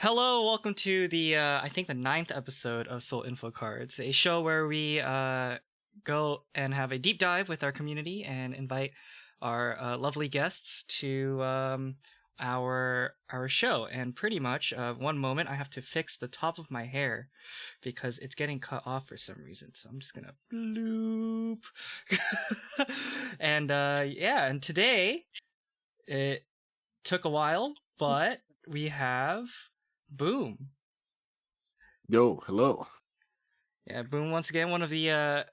Hello, welcome to the I think the ninth episode of Soul Info Cards, a show where we go and have a deep dive with our community and invite our lovely guests to our show. And pretty much, one moment I have to fix the top of my hair because it's getting cut off for some reason. So I'm just gonna bloop. And and today it took a while, but we have Boom. Yo, hello. Yeah, Boom once again, one of the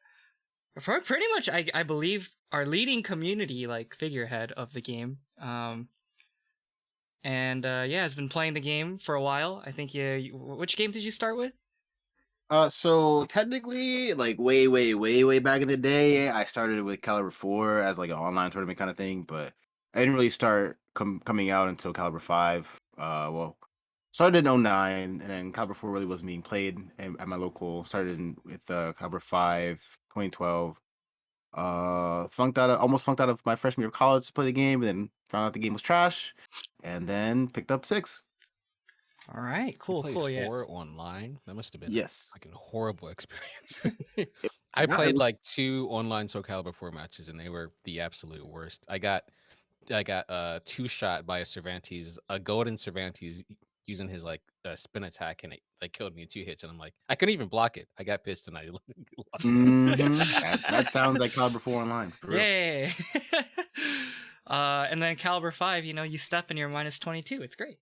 pretty much I believe our leading community figurehead of the game. Has been playing the game for a while. I think which game did you start with? So technically, like way back in the day, I started with Caliber 4 as like an online tournament kind of thing, but I didn't really start coming out until Caliber 5. Started in '09, and then Caliber 4 really wasn't being played at my local. Started with Caliber 5, 2012. Almost flunked out of my freshman year of college to play the game, and then found out the game was trash, and then picked up 6. All right, cool, played cool. 4 online. That must have been Yes. like a horrible experience. I Yeah, played like 2 online Soul Calibur 4 matches, and they were the absolute worst. I got 2 shot by a golden Cervantes using his spin attack, and it like killed me in 2 hits. And I'm like, I couldn't even block it. I got pissed and I lost. That sounds like Caliber 4 online. For real. Yay! And then Caliber 5, you step and you're minus 22. It's great.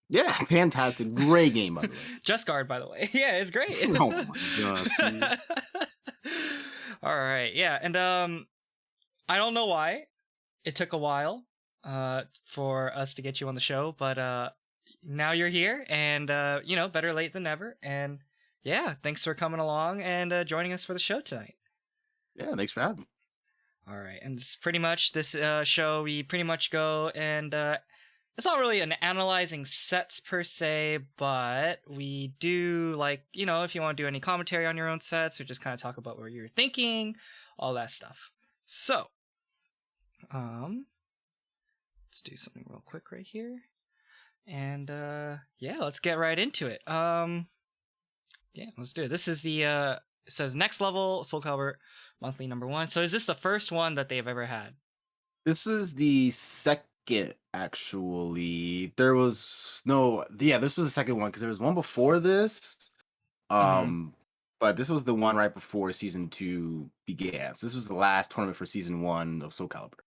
Yeah, fantastic. Great game, by the way. Just guard, by the way. Yeah, it's great. Oh my god. All right, yeah, and I don't know why it took a while for us to get you on the show, but now you're here, and better late than never. And yeah, thanks for coming along and joining us for the show tonight. Yeah, thanks for having me. All right, and it's pretty much this show. We pretty much go and it's not really an analyzing sets per se, but we do if you want to do any commentary on your own sets or just kind of talk about what you're thinking, all that stuff. So, let's do something real quick right here, and let's get right into it. Let's do it. This is the it says next level Soul Calibur monthly #1. So is this the first one that they've ever had? This is the second, actually. This was the second one because there was one before this. But this was the one right before season 2 began. So this was the last tournament for season 1 of Soul Calibur.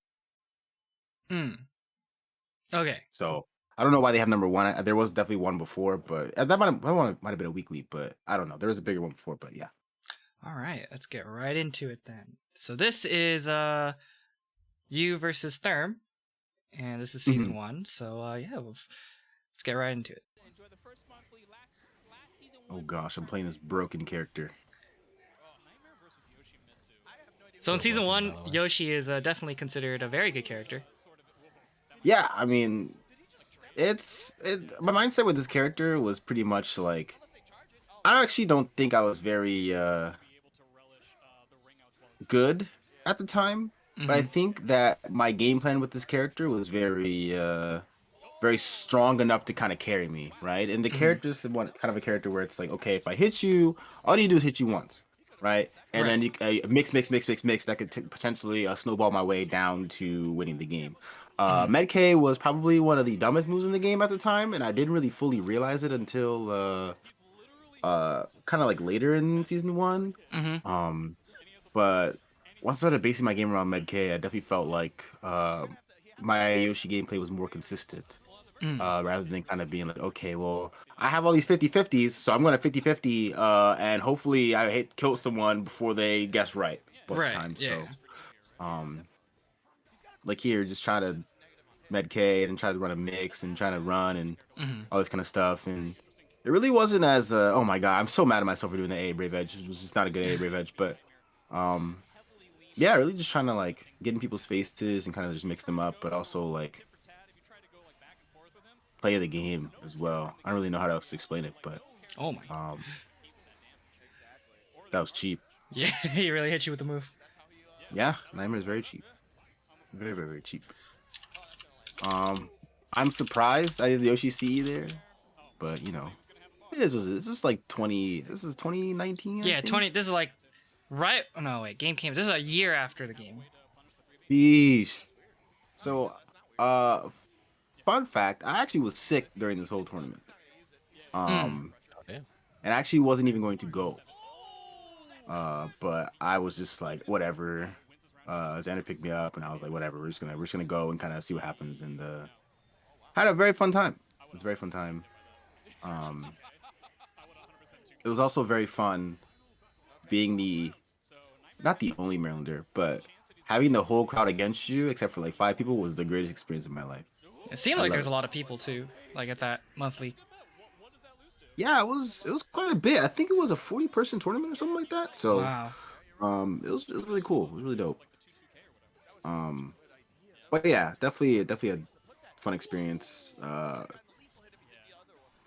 Okay. So I don't know why they have #1. There was definitely one before, but that might have been a weekly, but I don't know. There was a bigger one before, but yeah. All right, let's get right into it then. So this is you versus Therm, and this is season 1. So let's get right into it. Oh gosh, I'm playing this broken character. So in season 1, Yoshi is definitely considered a very good character. Yeah, I mean, my mindset with this character was pretty much like, I actually don't think I was very good at the time, but I think that my game plan with this character was very strong enough to kind of carry me, right? And the character's one kind of a character where it's like, okay, if I hit you, all you do is hit you once, right? And then you mix that could potentially snowball my way down to winning the game. Medk was probably one of the dumbest moves in the game at the time, and I didn't really fully realize it until kind of like later in season 1. But once I started basing my game around Medk, I definitely felt like my Yoshi gameplay was more consistent. Rather than kind of being like, okay, well, I have all these 50-50s, so I'm going to 50-50, and hopefully I kill someone before they guess right both times. Yeah. So, like here, just try to Medk and try to run a mix and trying to run and all this kind of stuff. And it really wasn't as, oh my god, I'm so mad at myself for doing the A Brave Edge. It was just not a good A Brave Edge, but yeah, really just trying to like get in people's faces and kind of just mix them up, but also like play the game as well. I don't really know how else to explain it, but oh my, that was cheap. Yeah, he really hit you with the move. Yeah, Nightmare is very cheap, very cheap. I'm surprised I did the Yoshi CE there, but you know, it is what it is. This was like 20. This is 2019. I Yeah, think? 20. This is like right. Oh, no, wait. Game came. This is a year after the game. Yeesh. So, fun fact: I actually was sick during this whole tournament. Oh, damn. And I actually wasn't even going to go. But I was just like, whatever. Xander picked me up, and I was like, whatever. We're just gonna go and kind of see what happens. And had a very fun time. It was a very fun time. It was also very fun being not the only Marylander, but having the whole crowd against you, except for like 5 people, was the greatest experience of my life. It seemed I like love there's it. a lot of people too, like at that monthly. Yeah, it was quite a bit. I think it was a 40-person tournament or something like that. So, Wow. it was really cool. It was really dope. But yeah, definitely a fun experience.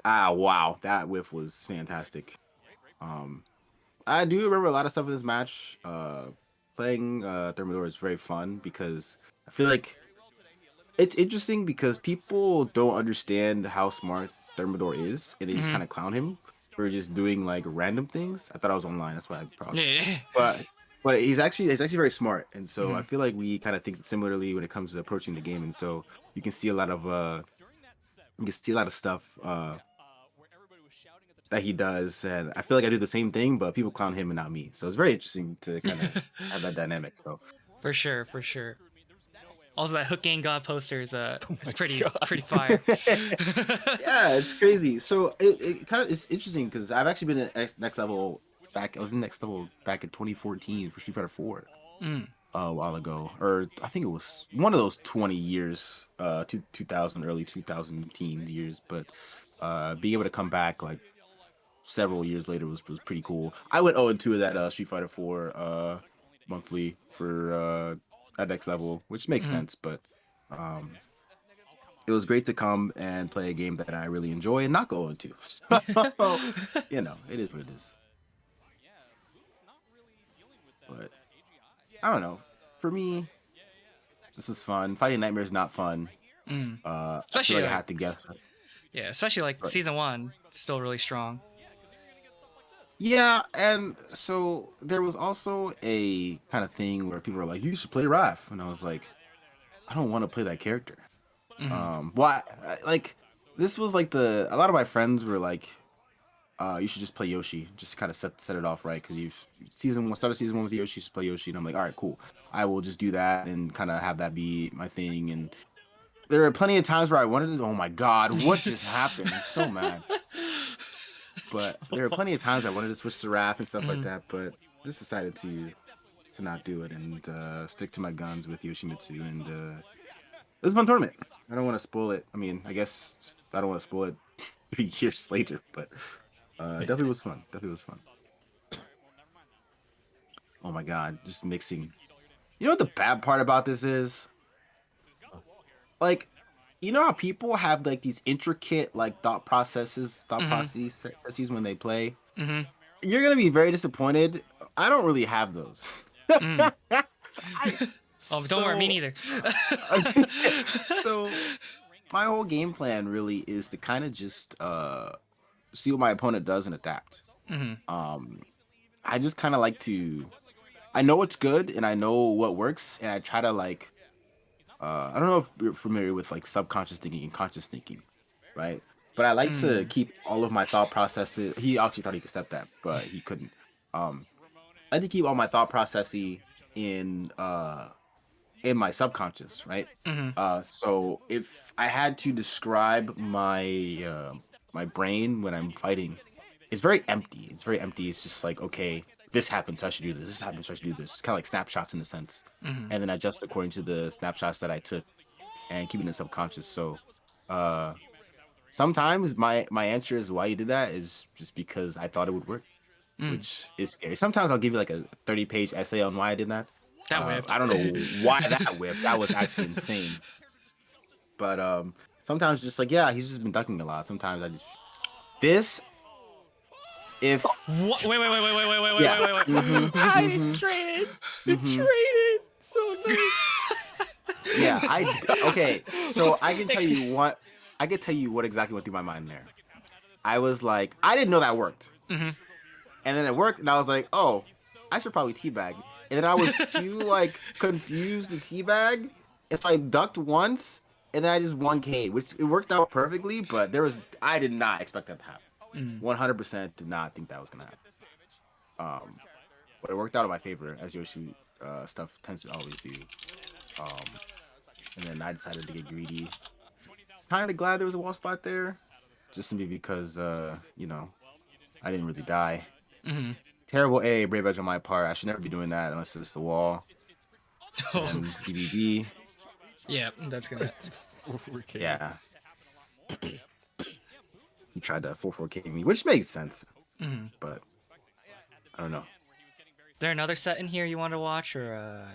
Wow, that whiff was fantastic. I do remember a lot of stuff in this match. Playing Thermidor is very fun because I feel like it's interesting because people don't understand how smart Thermidor is, and they just kind of clown him for just doing like random things. I thought I was online, that's why I paused. Yeah. But he's actually very smart, and so I feel like we kind of think similarly when it comes to approaching the game, and so you can see a lot of stuff that he does, and I feel like I do the same thing, but people clown him and not me. So it's very interesting to kind of have that dynamic. So For sure, for sure. Also, that Hook Gang God poster is it's pretty God. fire. yeah, it's crazy. So it kind of is interesting because I've actually been at next level back. I was in next level back in 2014 for Street Fighter 4 a while ago, or I think it was one of those 20 years, 2000 early 2000 teen years. But being able to come back like several years later was pretty cool. I went 0-2 of that Street Fighter 4 monthly for at next level, which makes sense, but it was great to come and play a game that I really enjoy and not go into. So, you know, it is what it is. But I don't know. For me, this was fun. Fighting Nightmare is not fun. I feel Especially like I like, have to guess. yeah, especially like But- season 1, still really strong. Yeah, and so there was also a kind of thing where people were like, "You should play Raph," and I was like, "I don't want to play that character." Why? Like, this was like a lot of my friends were like, "You should just play Yoshi, just kind of set it off right, because you've started season 1 with Yoshi, just play Yoshi." And I'm like, "All right, cool. I will just do that and kind of have that be my thing." And there are plenty of times where I wanted to. Oh my god, what just happened? I'm so mad. But there are plenty of times I wanted to switch to Raph and stuff like that, but just decided to not do it and stick to my guns with Yoshimitsu. And it was a fun tournament. I don't want to spoil it. I mean, I guess I don't want to spoil it 3 years later, but definitely was fun. Definitely was fun. Oh my god, just mixing. You know what the bad part about this is? Like, you know how people have like these intricate like thought processes when they play? You're gonna be very disappointed. I don't really have those. Oh, don't worry, me neither. So my whole game plan really is to kind of just see what my opponent does and adapt. I just kind of like to. I know what's good and I know what works, and I try to like. I don't know if you're familiar with like subconscious thinking and conscious thinking, right? But I like to keep all of my thought processes. He actually thought he could step that, but he couldn't. I like to keep all my thought processes in my subconscious, right? So if I had to describe my brain when I'm fighting, it's very empty. It's very empty. It's just like, okay, this happened, so I should do this. This happened, so I should do this. It's kind of like snapshots in a sense, and then adjust according to the snapshots that I took, and keeping it subconscious. So, sometimes my answer is why you did that is just because I thought it would work, which is scary. Sometimes I'll give you like a 30-page essay on why I did that. That whiffed. I don't know why that whipped. That was actually insane. But sometimes just like, yeah, he's just been ducking a lot. Sometimes I just if What? Wait. Yeah. I traded. Traded. So nice. yeah, okay. So I can tell you what exactly went through my mind there. I was like, I didn't know that worked. Mm-hmm. And then it worked, and I was like, oh, I should probably teabag. And then I was too like confused to teabag, and so I ducked once, and then I just 1K'd, which it worked out perfectly. But I did not expect that to happen. 100% did not think that was gonna happen. But it worked out in my favor, as Yoshi stuff tends to always do. And then I decided to get greedy. Kind of glad there was a wall spot there, just simply because you know, I didn't really die. Mm-hmm. Terrible brave edge on my part. I should never be doing that unless it's the wall. And BBB. Yeah, that's gonna. 4K. Yeah. He tried to 4K me, which makes sense. Mm-hmm. But I don't know. Is there another set in here you want to watch, or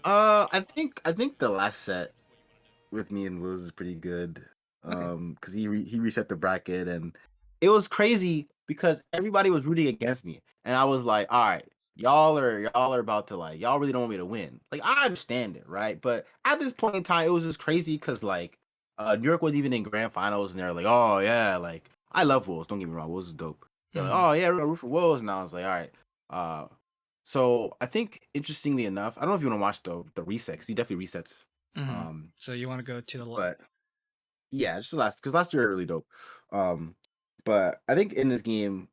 I think the last set with me and Wiz is pretty good. Because he reset the bracket, and it was crazy because everybody was rooting against me, and I was like, all right, y'all are about to like, y'all really don't want me to win. Like, I understand it, right? But at this point in time, it was just crazy because like New York wasn't even in grand finals, and they're like, oh yeah, like I love Wolves, don't get me wrong, Wolves is dope. They're like, oh yeah, we're gonna root for Wolves, and I was like, all right. So I think interestingly enough, I don't know if you want to watch the reset, 'cause he definitely resets. So you want to go to the But yeah, just because last year really dope. But I think in this game,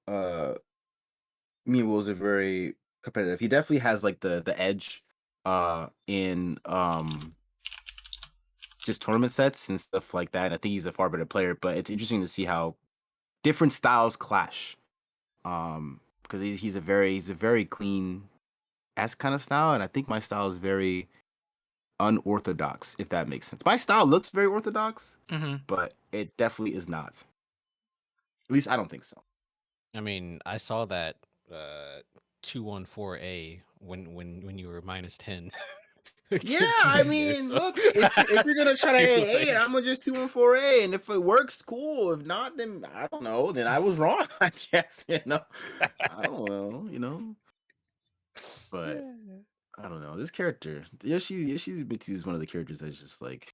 me Wolves are very competitive. He definitely has like the edge in just tournament sets and stuff like that. I think he's a far better player, but it's interesting to see how different styles clash. Because he's a very clean S kind of style, and I think my style is very unorthodox, if that makes sense. My style looks very orthodox, but it definitely is not. At least I don't think so. I mean, I saw that 214A when you were -10. Yeah, against I me there, mean, so- look, if you're gonna try to You're AA, like- I'm gonna just 214A, and if it works, cool. If not, then I don't know. Then I was wrong, I guess. I don't know. But I don't know. This character, Yoshi's Bitsu is one of the characters that's just like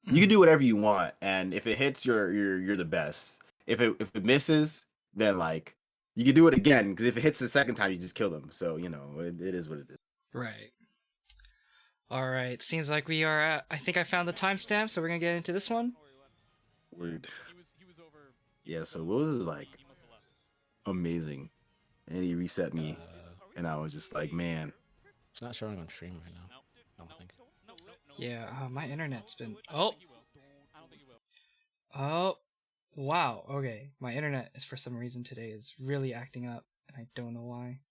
you can do whatever you want, and if it hits, you're the best. If it misses, then like you can do it again, because if it hits the second time, you just kill them. So it is what it is. Right. All right. Seems like we are at. I think I found the timestamp, so we're gonna get into this one. Weird. Yeah. So Wills is like amazing, and he reset me, and I was just like, man. It's not showing on stream right now. I don't think. Yeah. My internet's been. Oh. Wow. Okay. My internet is for some reason today is really acting up, and I don't know why.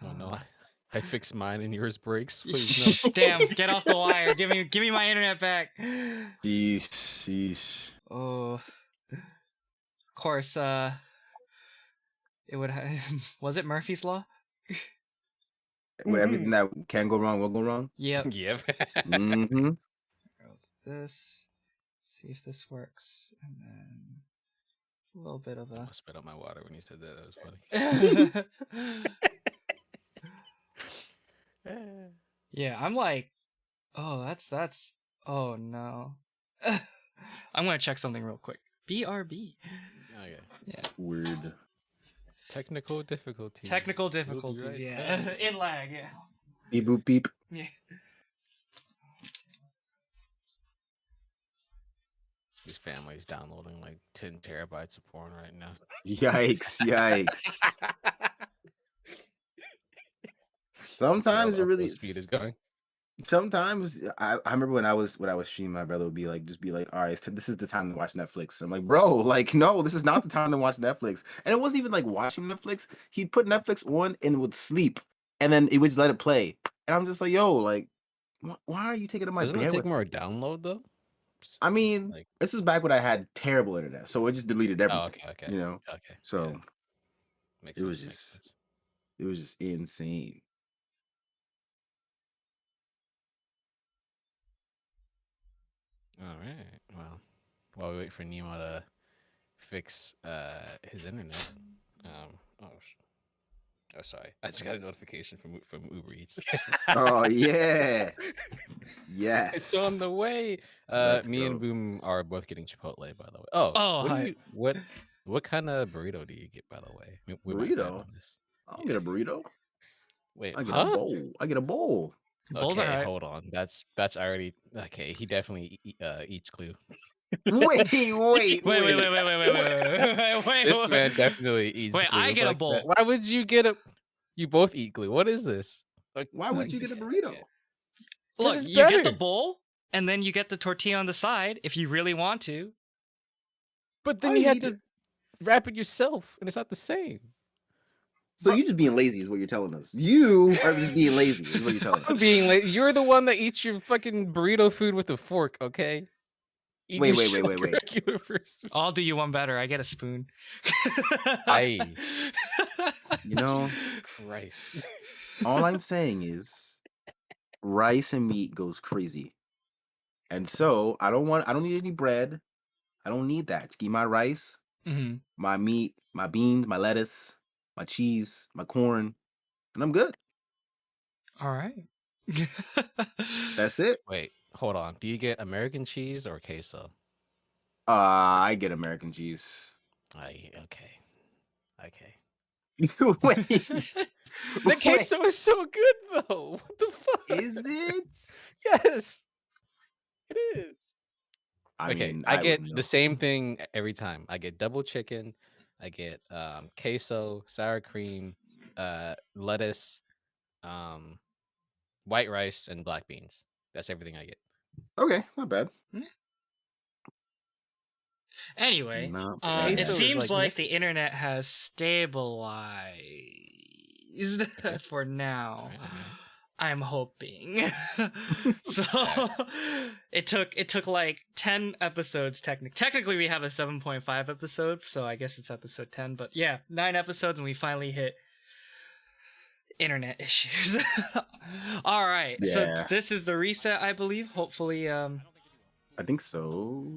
Oh no. I fixed mine and yours breaks. Please no. Damn, get off the wire. Give me my internet back. Sheesh. Oh. Of course, it would was it Murphy's Law? Everything that can go wrong will go wrong. Yep. Yep. Mm-hmm. Go to this. See if this works. And then a little bit of I a must spit out my water when you said that. That was funny. Yeah, I'm like, oh, that's oh no. I'm gonna check something real quick. BRB. Okay. Yeah. Weird. Technical difficulties. Technical We'll be difficulties, right yeah. back. In lag, yeah. Beep boop beep. Yeah. This family's downloading like 10 terabytes of porn right now. Yikes! Yikes! Sometimes So it really speed is going. Sometimes I remember when I was streaming, my brother would be like, just be like, all right, this is the time to watch Netflix. I'm like, bro, like, no, this is not the time to watch Netflix. And it wasn't even like watching Netflix. He'd put Netflix on and would sleep, and then it would just let it play. And I'm just like, yo, like, why are you taking up my Doesn't it take bandwidth? more download though? I mean, Like, this is back when I had terrible internet, so it just deleted everything. okay. Okay. So yeah. Makes it was sense, just, it was just insane. All right. Well, while we wait for Nemo to fix his internet, oh, sorry, I just got a notification from Uber Eats. Oh yeah, yes, It's on the way. Let's Me and go. Boom are both getting Chipotle, by the way. Oh, Oh, what? hi. What? What kind of burrito do you get, by the way? We might find Burrito? on this. I don't get a burrito. Wait, I get a huh? bowl. I get a bowl. Bowls are Okay, alright. hold on. That's already okay. He definitely eats glue. Wait, wait, Wait, wait, wait, wait. wait, wait, wait, wait, wait, This wait. man definitely eats Wait, glue. I get a Like, bowl. why would you get a? You both eat glue. What is this? Like, Why would you get a burrito? Look, is you get the better. bowl, and then you get the tortilla on the side if you really want to. But then Why you you have need to it? wrap it yourself, and it's not the same. So you just being lazy is what you're telling us. You are just being lazy is what you're telling I'm us. being late. You're the one that eats your fucking burrito food with a fork, okay? Eat Wait, your wait, shit wait, like wait, a wait. regular person. I'll do you one better. I get a spoon. Aye. You know, Christ. all I'm saying is rice and meat goes crazy. And so I don't need any bread. I don't need that. Just give me my rice, hmm my meat, my beans, my lettuce, my cheese, my corn, and I'm good. All right. That's it. Wait, hold on. Do you get American cheese or queso? I get American cheese. Aye, okay. Okay. Wait, The wait, queso is so good though. What the fuck? is it? Yes, it is. I Okay, mean, I I get wouldn't the know. same thing every time. I get double chicken. I get queso, sour cream, lettuce, um, white rice, and black beans. That's everything I get. Okay, not bad. Anyway, Not it bad. Queso is seems like like the necessary. internet has stabilized Okay. for now. Alright, alright. I'm hoping. So it took like 10 episodes technically we have a 7.5 episode, so I guess it's episode 10, but yeah, 9 episodes and we finally hit internet issues. All right. So Yeah, this is the reset, I believe. Hopefully I think so.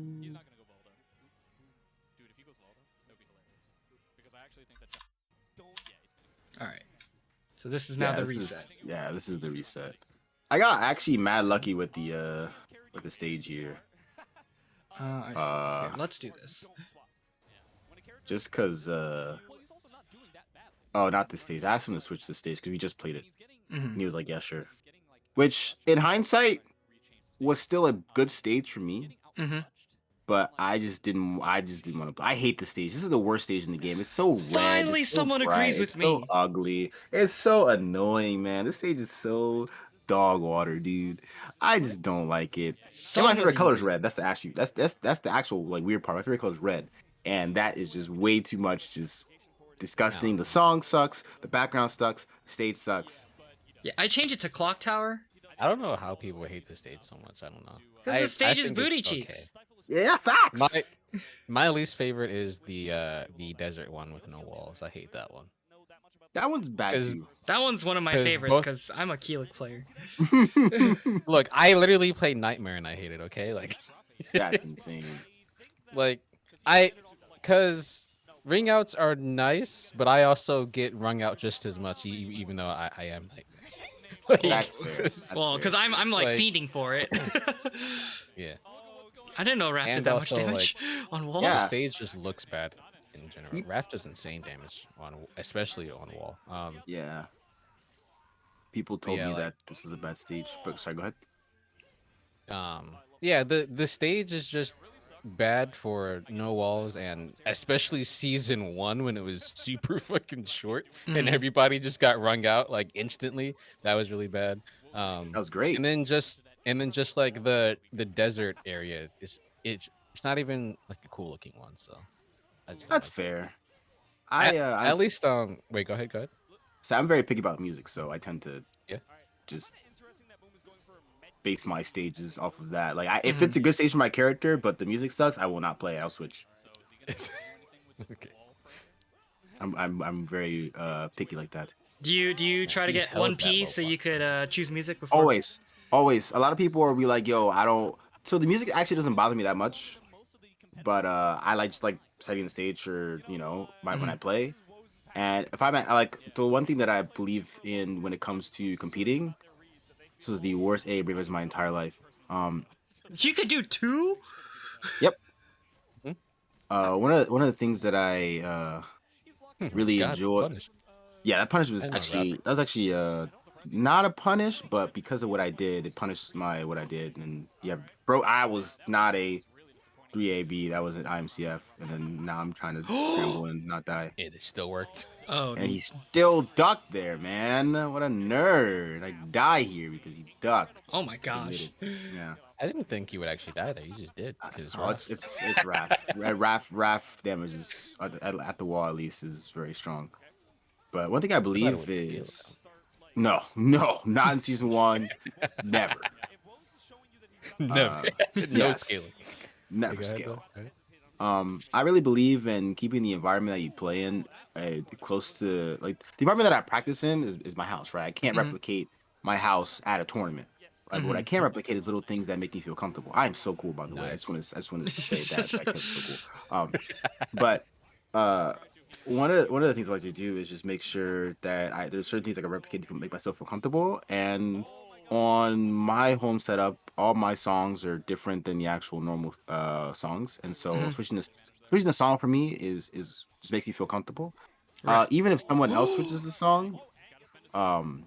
all right. So this is now the reset. This is the reset. I got actually mad lucky with the stage here. I see. Here, let's do this. Just cause oh, not the stage. I asked him to switch the stage because we just played it. And he was like, yeah, sure. Which in hindsight was still a good stage for me. But I just didn't want to play. I hate the stage. This is the worst stage in the game. It's so red. Finally, It's so someone bright, agrees with it's so me. ugly. It's so annoying, man. This stage is so dog water, dude. I just don't like it. And my favorite color is red. That's the actual like weird part. My favorite color is red, and that is just way too much. Just disgusting. The song sucks. The background sucks. The stage sucks. Yeah, I changed it to Clock Tower I don't know how people hate the stage so much. I don't know. because the stage is think booty it's cheeks. Yeah, facts. My least favorite is the desert one with no walls. I hate that one. That one's bad 'Cause- too. That one's one of my 'Cause favorites both- because I'm a Keelik player. Look, I literally played Nightmare and I hate it. Okay, like That's insane. like because ring outs are nice, but I also get rung out just as much, even though I am Nightmare. Like, That's fair. That's Well, because fair. I'm like Like- feeding for it. yeah. I didn't know Raph did And that much also, damage on wall. The Yeah. stage just looks bad in general. Yep. Raft does insane damage especially on wall. Yeah. People told yeah, me like- that this was a bad stage. But sorry, go ahead. Yeah, the stage is just bad for no walls, and especially season 1 when it was super fucking short and Mhm. everybody just got wrung out like instantly. That was really bad. That was great. And then just like the desert area it's not even like a cool looking one, so I just don't That's like it. fair. At least wait, go ahead. So I'm very picky about music, so I tend to Yeah. just base my stages off of that. Like, if it's a good stage for my character, but the music sucks, I will not play it. I'll switch. Okay. I'm very picky like that. Do you try to he get held one that P low so bar. you could choose music before? Always. A lot of people will be like, "Yo, I don't." So the music actually doesn't bother me that much, but I just like setting the stage for when I play. And if I'm like the one thing that I believe in when it comes to competing, this was the worst A Bravers of my entire life. You could do 2? Yep. One of the things that I really God, enjoy. punish. Yeah, that punish I was know, actually Robert. that was actually not a punish, but because of what I did, it punished my what I did. And yeah, bro, I was not a 3AB. That was an IMCF, and then now I'm trying to scramble and not die. It still worked. Oh, And he still ducked there, man. What a nerd! I die here because he ducked. oh my Submitted. gosh. Yeah. I didn't think you would actually die there. You just did because Oh, Raph. it's Raph. Raph damage is at the wall at least is very strong. But one thing I I thought it believe would feel is no, not in season one, never. never. Uh, No yes, scaling. Okay, never go ahead, scale. Alright. I really believe in keeping the environment that you play in close to like the environment that I practice in is my house, right? I can't Hmm. replicate my house at a tournament, right? But what I Hmm. can replicate is little things that make me feel comfortable. I am so cool, by the way. Nice. I just want to say that character's so cool. But uh, one of the things I like to do is just make sure that there's certain things I can replicate to make myself feel comfortable. And on my home setup, all my songs are different than the actual normal songs, and so Hmm. switching the song for me is just makes you feel comfortable. Right. Even if someone else switches the song, um,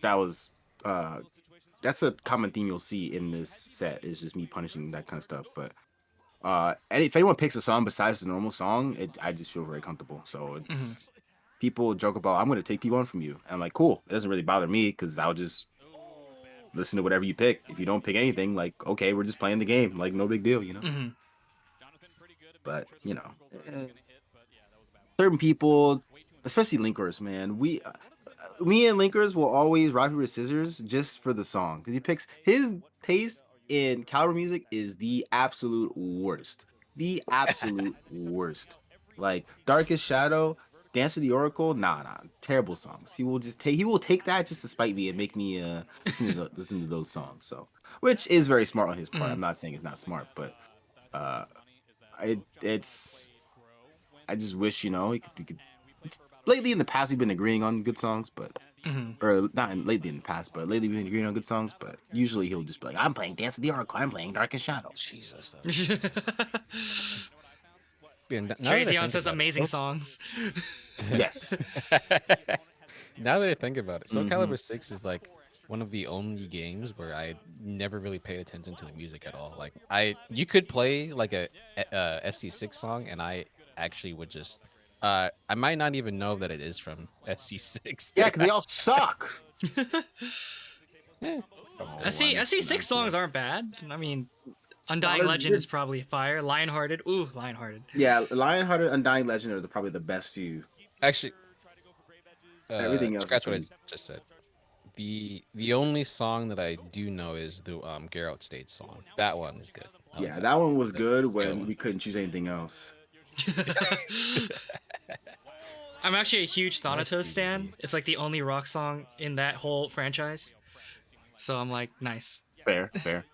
that was uh that's a common theme you'll see in this set is just me punishing that kind of stuff. But and if anyone picks a song besides the normal song, I just feel very comfortable. So Hmm. it's people joke about I'm gonna take P1 from you. And I'm like, cool. It doesn't really bother me because I'll just listen to whatever you pick. If you don't pick anything, like okay, we're just playing the game. Like no big deal, you know. Hmm. But certain people, especially linkers, man, me and linkers will always rock paper scissors just for the song because he picks his taste in caliber music is the absolute worst. The absolute worst. Like Darkest Shadow, Dance of the Oracle, nah, terrible songs. He will take that just to spite me and make me listen to those songs. So, which is very smart on his part. Hmm. I'm not saying it's not smart, but uh, it's I just wish we could. It's, lately in the past we've been agreeing on good songs, but Hmm. or not lately in the past, but lately we've been agreeing on good songs. But usually he'll just be like, "I'm playing Dance of the Oracle. I'm playing Darkest Shadow." Jesus. Yeah, now that I Tratheon think says about it, amazing songs. Yes. now that I think about it, Soul Hmm. Calibur 6 is like one of the only games where I never really paid attention to the music at all. Like you could play like a SC6 song, and I actually would just, I might not even know that it is from SC6. Yeah, because they all suck. Eh, Oh, SC6 songs aren't bad. I mean, No, Undying Legend is probably fire. Lionhearted. Ooh, Lionhearted. yeah, Lionhearted, Undying Legend are probably the best two. actually, Everything else is scratch what I pretty. just said. The only song that I do know is the Geralt State song. That one is good. I like Yeah, that that one. one was good The other when we ones. couldn't choose anything else. I'm actually a huge Nice Thanatos stan. BBB. It's like the only rock song in that whole franchise. So I'm like, nice. Fair, fair.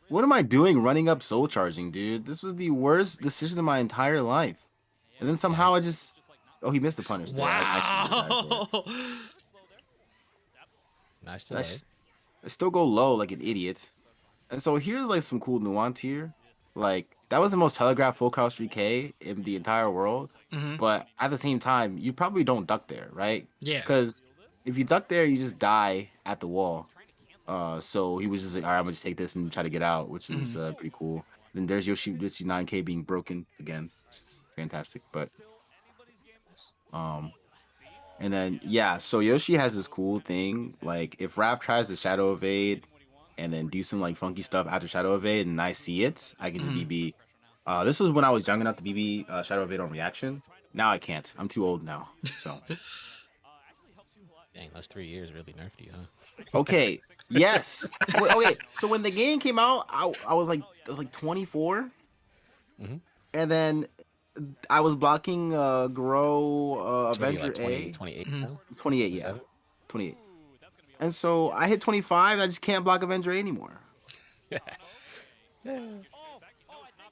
What am I doing running up soul charging, dude? This was the worst decision of my entire life. And then Yeah, somehow I just oh, he missed the punish there. I actually would have died for it. Wow. nice I, delay. s- I still go low like an idiot. And so here's like some cool nuance here. Like that was the most telegraphed full cross 3K in the entire world. Hmm. But at the same time, you probably don't duck there, right? Yeah. Because if you duck there, you just die at the wall. So he was just like, all right, I'm gonna just take this and try to get out, which is Hmm. pretty cool. Then there's Yoshi 9K being broken again, which is fantastic. But um, and then yeah, so Yoshi has this cool thing. Like if Raph tries to Shadow Evade and then do some like funky stuff after Shadow Evade, and I see it, I can just Hmm. BB. This was when I was young enough to BB Shadow Evade on reaction. Now I can't. I'm too old now. So Dang, those 3 years really nerfed you, huh? okay, yes. Okay, so when the game came out, I was like 24, Mm-hmm. and then I was blocking Grow So what are you Avenger like 20, A 28 Hmm. now? 28, yeah, 27? 28. And so I hit 25. I just can't block Avenger A anymore.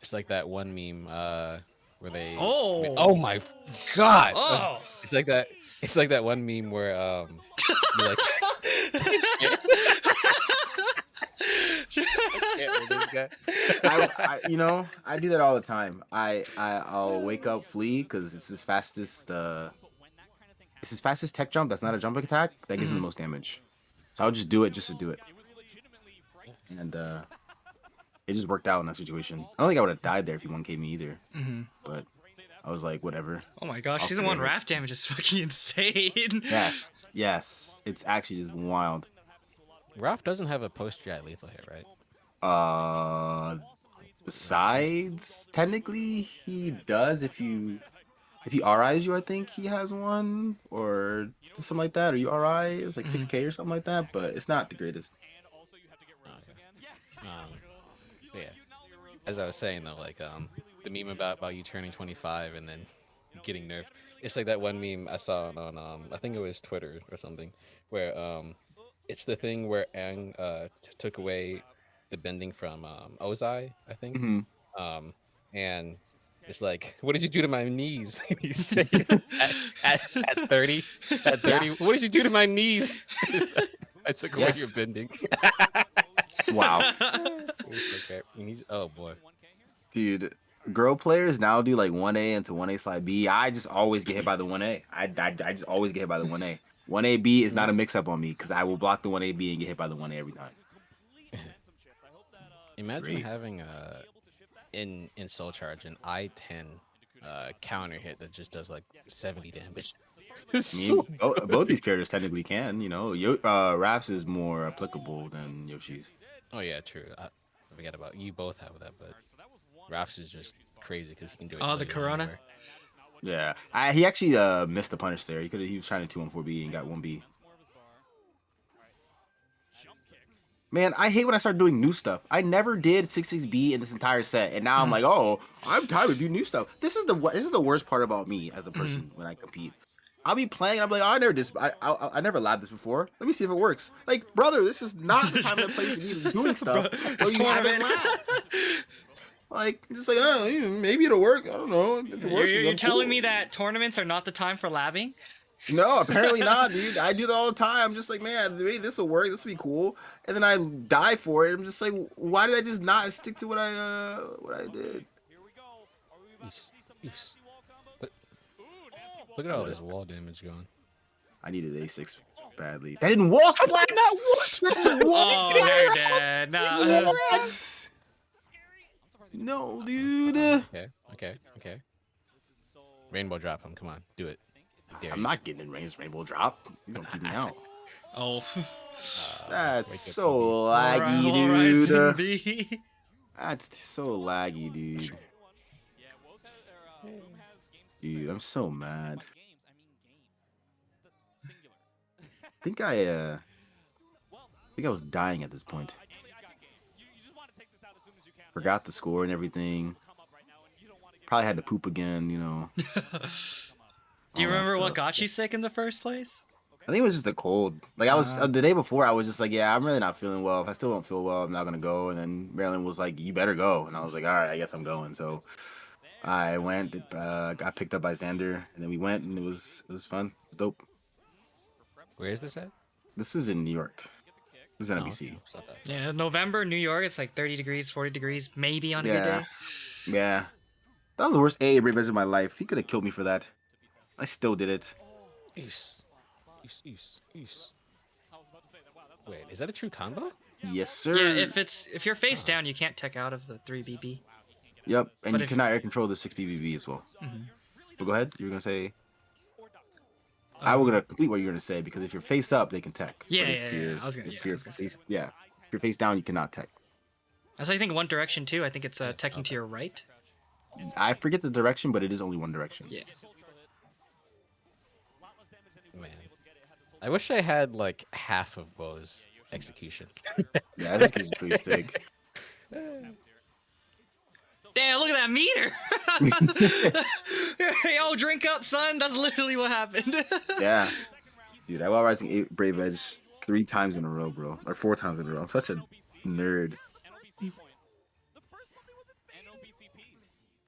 It's like that one meme where they Oh. oh my god. Oh. It's like that one meme where you're like can't with this guy. I do that all the time. I'll wake up Flea because it's his fastest tech jump. That's not a jumping attack. That gives him the most damage. So I'll just do it just to do it. And it just worked out in that situation. I don't think I would have died there if he 1K'd me either. But I was like, whatever. Oh my gosh, I'll season 1 forgive it. raft damage is fucking insane. Yes. It's actually just wild. Ralph doesn't have a post-strat lethal hit, right? Besides, technically he does if he RIs you, I think he has one or something like that, or you RI, it's like 6K or something like that, but it's not the greatest. But yeah. As I was saying though, like the meme about you turning 25 and then getting nerfed. It's like that one meme I saw on I think it was Twitter or something, where it's the thing where Aang took away the bending from Ozai, I think. And it's like, what did you do to my knees? He said at 30, what did you do to my knees? I took away your bending. Wow. Okay. Oh boy. Dude, girl players now do like 1A into 1A slide B. I just always get hit by the 1A. I just always get hit by the 1A. 1A B is not a mix-up on me because I will block the 1A B and get hit by the 1A every time. Imagine having in Soul Charge an I-10 counter hit that just does like 70 damage. Both these characters technically can, Raph's is more applicable than Yoshi's. Oh yeah, true. I forget about you. Both have that, but Raph's is just crazy because he can do it. Oh, the Corona. Anywhere. Yeah, he actually missed the punish there. He was trying to 2-1-4B and got 1B. Man, I hate when I start doing new stuff. I never did 6-6B in this entire set, and now I'm like, oh, I'm tired of doing new stuff. This is the worst part about me as a person when I compete. I'll be playing, and I'm like, oh, I never labbed this before. Let me see if it works. Like, brother, this is not the time to play to be doing stuff. Bro, you haven't labbed. Like, just like, oh, maybe it'll work. I don't know. If it works, You're telling me that tournaments are not the time for labbing? No, apparently not, dude. I do that all the time. I'm just like, man, maybe this will work. This will be cool. And then I die for it. I'm just like, why did I just not stick to what I did? Look at all this wall damage going. I needed A6 badly. That didn't wall splat. Oh, they're dead. No. What? No, dude. Okay. Rainbow drop him. Come on, do it. I'm not getting in range rainbow drop. He's gonna keep me out. Oh. That's so laggy, dude. That's so laggy, dude. Dude, I'm so mad. I think I was dying at this point. Forgot the score and everything. Probably had to poop again, Do you remember what got you sick in the first place? I think it was just a cold. Like I was the day before, I was just like, yeah, I'm really not feeling well. If I still don't feel well, I'm not gonna go. And then Marilyn was like, you better go. And I was like, all right, I guess I'm going. So I went, got picked up by Xander, and then we went, and it was fun, dope. Where is this at? This is in New York. This is NBC. Yeah, November, New York. It's like 30 degrees, 40 degrees, maybe on a good day. Yeah, that was the worst AA brave edge of my life. He could have killed me for that. I still did it. East. Wait, is that a true combo? Yes, sir. Yeah, if you're face down, you can't tech out of the 3BB. Yep, and you cannot air control the 6BBB as well. But go ahead. You were gonna say. I was gonna complete what you're gonna say because if you're face up, they can tech. Yeah. If you're face down, you cannot tech. As I think one direction too. I think it's teching to your right. I forget the direction, but it is only one direction. Yeah. Man, I wish I had like half of Bo's execution. Yeah, this is pretty sick. Damn, look at that meter! Yo, drink up, son. That's literally what happened. Yeah. Dude, I wall rising 8 Brave Edge 3 times in a row, bro. Or 4 times in a row. I'm such a nerd.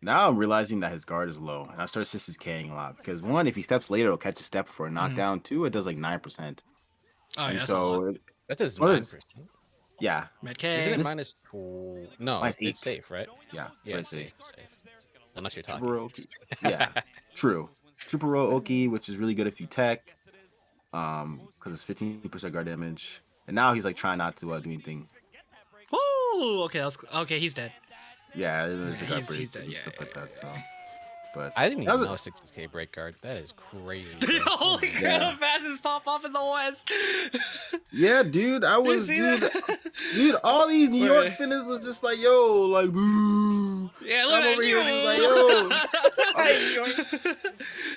Now I'm realizing that his guard is low, and I start Sis's K'ing a lot. Because 1, if he steps later, it'll catch a step for a knockdown. 2, it does like 9%. Oh, yeah, and that's so a lot. That does 9%. Yeah, Medkay. Isn't it This- minus? No, Minus it's 8. safe, right? yeah, Yeah, very it's safe. safe. Unless you're Triple talking. Oki. Yeah, true. Triple roll Oki, which is really good if you tech, because it's 15% guard damage. And now he's like trying not to do anything. Woo! Okay, okay. He's dead. Yeah, there's a guard break he's dead. and Yeah, stuff like yeah, that. So, but I didn't that even was know 60k break guard. That is crazy. Dude, bro. holy Oh my crap! Yeah. How fast is pop off in the West? yeah, dude. I You was, see dude, that? dude. All these New Wait. York finners was just like, yo, like, boo. Yeah, And look I'm at over here just like, you. yo.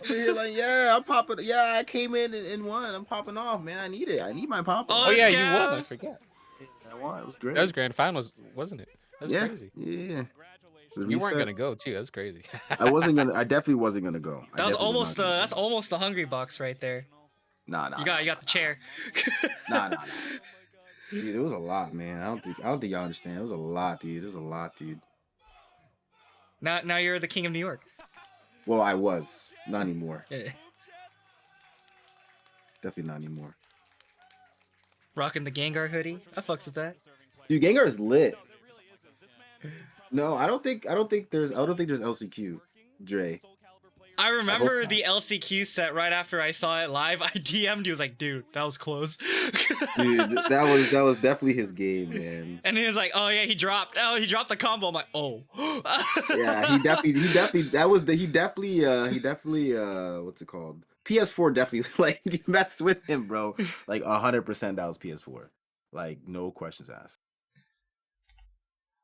Over here like, yeah, I'm popping. Yeah, I came in and won. I'm popping off, man. I need it. I need my pop off. Oh, Oh yeah, you Scout. won. I forgot. I won. It was great. That was grand finals, wasn't it? That was yeah, crazy. yeah. The You weren't reset. gonna go too. That was crazy. I wasn't gonna. I definitely wasn't gonna go. I That was definitely almost not gonna that's go. almost the hungry box right there. Nah. You got the chair. Nah. Dude, it was a lot, man. I don't think y'all understand. It was a lot, dude. It was a lot, dude. Now you're the king of New York. Well, I was. Not anymore. Yeah. Definitely not anymore. Rocking the Gengar hoodie. I fucks with that. Dude, Gengar is lit. No, I don't think there's LCQ, Dre. I remember not. the LCQ set right after I saw it live. I DM'd you, was like, dude, that was close. Dude, that was definitely his game, man. And he was like, oh yeah, he dropped the combo. I'm like, oh. Yeah, he definitely what's it called? PS4 definitely like messed with him, bro. Like 100% that was PS4. Like no questions asked.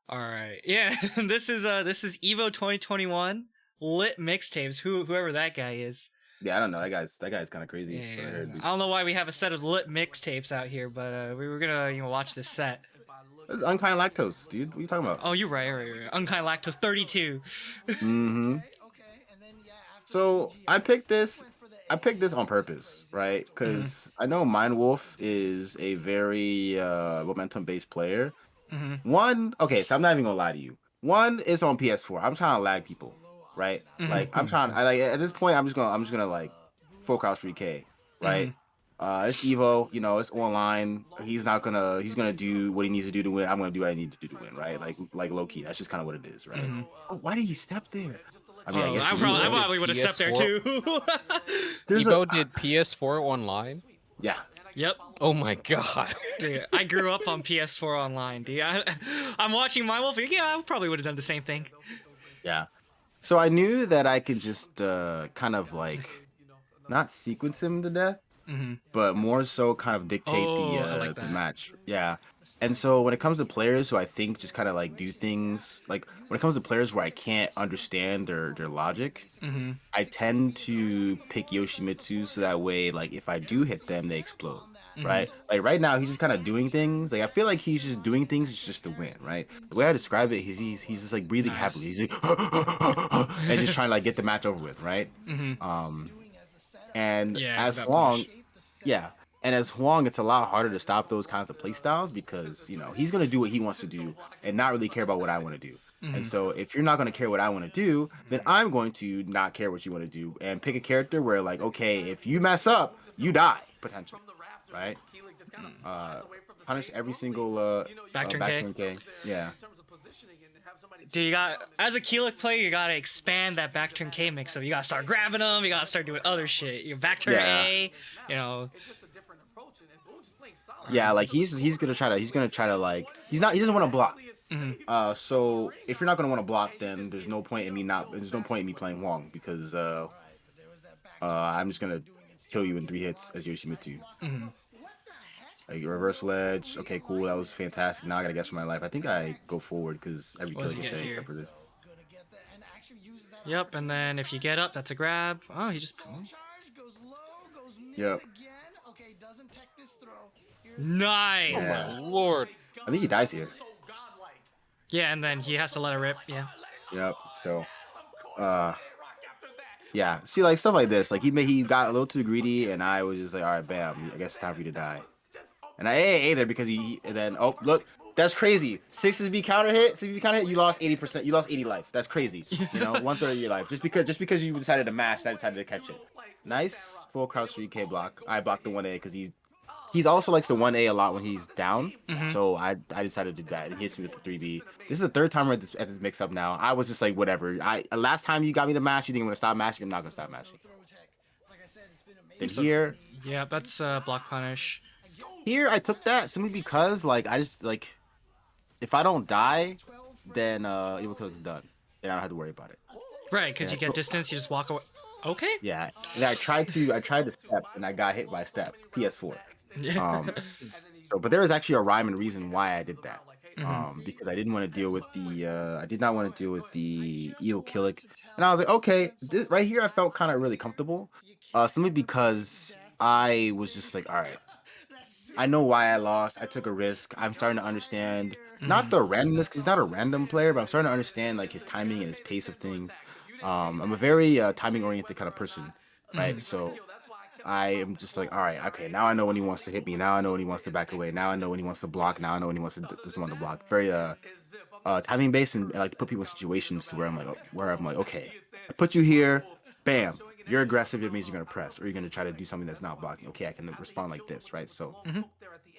All right, yeah. This is Evo 2021 lit mixtapes. Whoever that guy is. Yeah, I don't know. That guy's kind of crazy. Yeah, So I heard. I don't know why we have a set of lit mixtapes out here, but we were gonna watch this set. This is Unkind Lactose, dude. What are you talking about? Oh, you're right. Unkind Lactose 32. Mm-hmm. So I picked this on purpose, right? Because I know Mind Wolf is a very momentum-based player. Okay, so I'm not even gonna lie to you. One is on PS4. I'm trying to lag people, right? Like I'm trying. At this point, I'm just gonna like full crouch 3K, right? It's Evo, it's online. He's gonna do what he needs to do to win. I'm gonna do what I need to do to win, right? Like low key. That's just kind of what it is, right? Oh, why did he step there? I mean, I guess I probably would have stepped there too. Evo did PS4 online. Yeah. Yep. Oh my god. Dude, I grew up on PS4 online, dude. I'm watching My Wolf. Yeah, I probably would have done the same thing. Yeah. So I knew that I could just kind of like not sequence him to death, but more so kind of dictate the match. Yeah. And so when it comes to players who I think just kind of like do things, like when it comes to players where I can't understand their logic, I tend to pick Yoshimitsu so that way, like if I do hit them, they explode. Right? Like right now, he's just kind of doing things. Like I feel like he's just doing things just to win. Right? The way I describe it, he's just like breathing happily. He's like and just trying to like get the match over with. Right? And as Huang, and as Huang, it's a lot harder to stop those kinds of play styles because he's gonna do what he wants to do and not really care about what I want to do. And so if you're not gonna care what I want to do, then I'm going to not care what you want to do and pick a character where like, okay, if you mess up, you die potentially. Right? Punish every single back turn K. Yeah. Dude, you got as a Keelik player, you gotta expand that back turn K mix up. You gotta start grabbing them. You gotta start doing other shit. You back turn A. Yeah, like he's gonna try to like he doesn't want to block. So if you're not gonna want to block, then there's no point in me playing Huang because I'm just gonna kill you in 3 hits as Yoshimitsu. Like reverse ledge. Okay, cool. That was fantastic. Now I gotta guess for my life. I think I go forward because every kill gets A except for this. Yep, and then if you get up, that's a grab. Oh, he just. Yep. Nice. Oh my lord. I think he dies here. Yeah, and then he has to let it rip. Yeah. Yep. So, yeah. See, like stuff like this. Like he got a little too greedy, and I was just like, all right, bam. I guess it's time for you to die. And I A there because and then look, that's crazy. 6B counter hit. You lost 80%. You lost 80 life. That's crazy. 1/3 of your life just because you decided to mash. I decided to catch it. Nice full crouch 3K block. I blocked the 1A because He's also likes the 1A a lot when he's down. Mhm. So I decided to do that. And he hits me with the 3B. This is the third time we're at this mix up now. I was just like, whatever. Last time you got me to mash, you think I'm gonna stop mashing? I'm not gonna stop mashing. Then So- here, Yeah, that's block punish. here I took that simply because like I just like if I don't die, then Evil Killick's done. Then I don't have to worry about it. Right, because Yeah, you get distance, you just walk away. Okay. Yeah. And I tried to step and I got hit by step. PS4. So, but there was actually a rhyme and reason why I did that. Because I didn't want to deal with I did not want to deal with the Eel Killick. And I was like, okay, right here I felt kind of really comfortable. Simply because I was just like, all right, I know why I lost. I took a risk. I'm starting to understand not the randomness, because he's not a random player, but I'm starting to understand like his timing and his pace of things. I'm a very timing oriented kind of person, right? So I am just like, all right, okay, now I know when he wants to hit me. Now I know when he wants to back away. Now I know when he wants to block. Now I know when he wants to doesn't want to block. Very timing based and like put people in situations to where I'm like, okay, I put you here, bam, you're aggressive. It means you're gonna press, or you're gonna try to do something that's not blocking. Okay, I can respond like this, right? So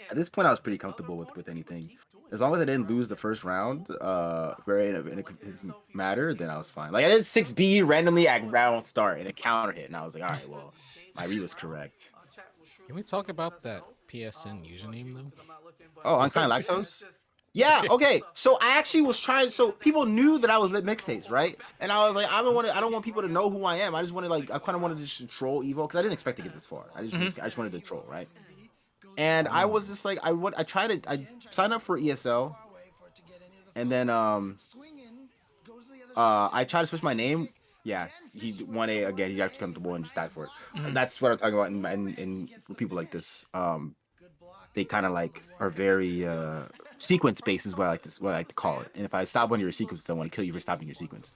at this point, I was pretty comfortable with anything. As long as I didn't lose the first round, very in a convincing matter, then I was fine. Like I did 6B randomly at round start and a counter hit, and I was like, all right, well, my read was correct. Can we talk about that PSN username though? Oh, unkind lactose. Yeah, okay. So I actually was trying. So people knew that I was lit mixtapes, right? And I was like, I don't want people to know who I am. I just wanted I kind of wanted to just troll Evo because I didn't expect to get this far. I just wanted to troll, right? And I was just like, I signed up for ESL, and then I tried to switch my name. Yeah, he 1A again. He got comfortable and just died for it. That's what I'm talking about. In people like this, they kind of like are very sequence based is what I like to call it. And if I stop one of your sequences, I want to kill you for stopping your sequence.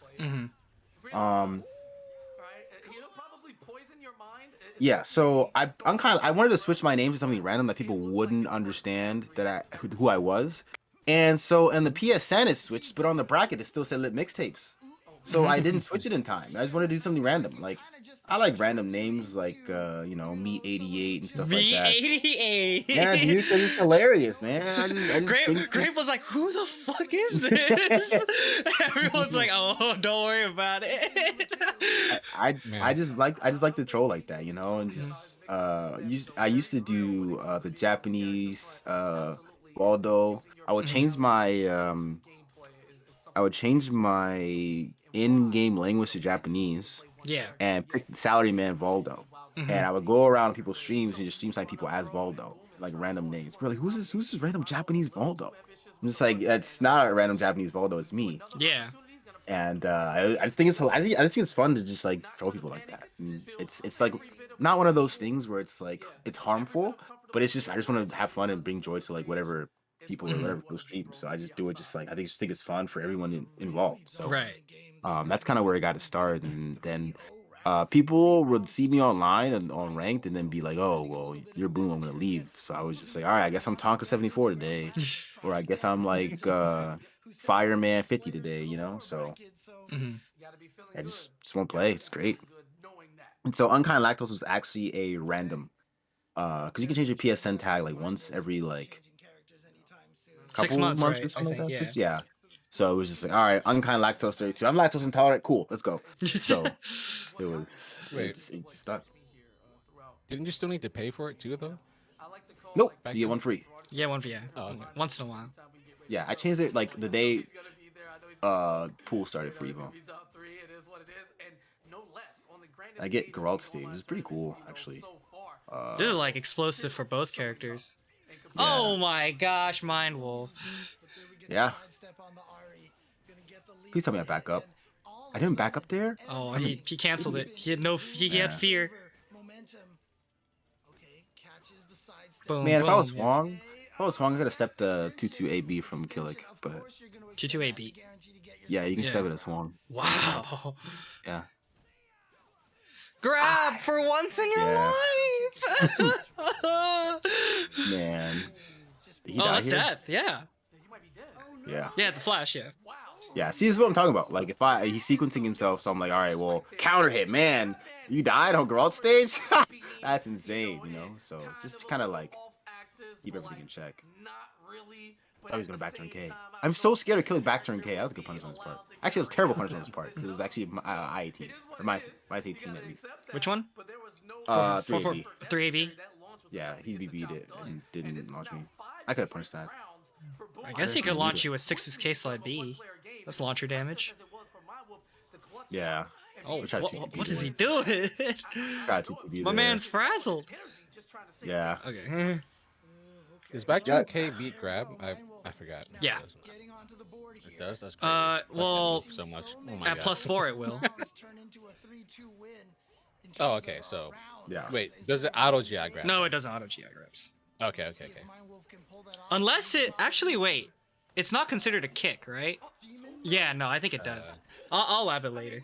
Yeah, so I wanted to switch my name to something random that people wouldn't understand who I was. And so in the PSN it switched, but on the bracket it still said lit mixtapes. So I didn't switch it in time. I just wanted to do something random. Like I like random names like Meat 88 and stuff like that. V88. Yeah, dude, because it's hilarious, man. I just think Grape was like, who the fuck is this? Everyone's like, oh, don't worry about it. I just like to troll like that, and just I used to do the Japanese Waldo. I would change my in-game language to Japanese. Yeah. And pick Salaryman Valdo. And I would go around people's streams and just stream sign people as Valdo, like random names. We're like, who's this random Japanese Valdo? I'm just like, it's not a random Japanese Valdo, it's me. Yeah. And I just think it's fun to just like troll people like that. And it's like not one of those things where it's like it's harmful, but it's just I just want to have fun and bring joy to like whatever people or whatever people stream. So I just do it just like I think it's fun for everyone involved. So Right. that's kind of where it got to start, and then people would see me online and on ranked, and then be like, "Oh, well, you're Boom, I'm gonna leave." So I was just like, "All right, I guess I'm Tonka 74 today, or I guess I'm like Fireman 50 today," So I just want to play. It's great. And so Unkind Lactose was actually a random, because you can change your PSN tag like once every like 6 couple months, months right? or something I like think, that. Yeah. So it was just like, all right, unkind lactose 32. I'm lactose intolerant. Cool, let's go. So it was. Wait. It stuck. Didn't you still need to pay for it too, though? Nope. You get one free. Yeah, one for yeah. Oh, okay. Once in a while. Yeah, I changed it like the day pool started for Evo. I get Geralt stage. It's pretty cool, actually. This is like explosive for both characters. Oh my gosh, Mind Wolf. Yeah. Please tell me I back up. I didn't back up there. Oh, he canceled it. He had he had fear. Boom, Man, if I boom. was Swang, I could have stepped the 22AB from Killick, but 228 yeah, you can step it as Swang. Wow. Yeah. Grab for once in your life. Man. Did he Oh, die that's here? dead. Yeah. Yeah. Yeah, the flash. Yeah. Yeah, see, this is what I'm talking about. Like, he's sequencing himself, so I'm like, all right, well, counter hit, man. You died on Geralt stage? That's insane, So just kind of like keep everything in check. I thought he was gonna back turn K. I'm so scared of killing back turn K. That was a good punish on his part. Actually, it was terrible punish on his part. It was actually I-18 or minus 18 at least. Which one? 3AB. 3AB. Yeah, he beat it and didn't launch me. I could have punished that. I guess he could launch you with 6K slide B. That's launcher damage. Yeah. Oh, We'll try to what is he doing? My man's frazzled. Yeah. Okay. Is back to K beat grab? I forgot. Yeah. It does. That's crazy. Well, so much. Oh my at God. +4 it will. Oh, okay. So, Yeah. wait, does it auto GI grab? No, it doesn't auto GI grabs. Okay. Unless it actually wait, it's not considered a kick, right? Yeah, no, I think it does. I'll lab it later.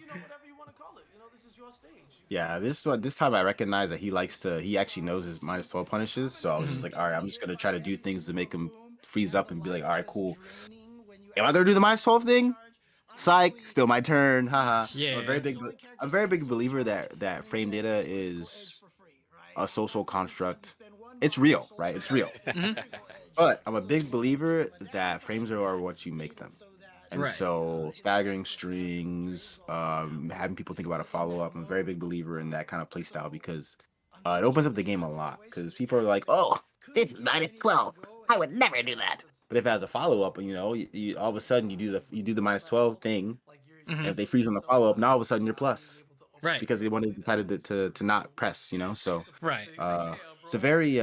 Yeah, this time I recognize that he actually knows his -12 punishes, so I was just like, all right, I'm just gonna try to do things to make him freeze up and be like, all right, cool. Am I gonna do the -12 thing? Psych, still my turn, haha. Yeah. I'm a very big believer that frame data is a social construct. It's real, right? It's real. But I'm a big believer that frames are what you make them. And Right. so staggering strings, having people think about a follow-up, I'm a very big believer in that kind of play style because it opens up the game a lot. Because people are like, oh, it's -12. I would never do that. But if it has a follow-up, you know, you all of a sudden you do the -12 thing, and if they freeze on the follow-up, now all of a sudden you're plus. Right. Because they decided to not press, you know? So Right. it's a very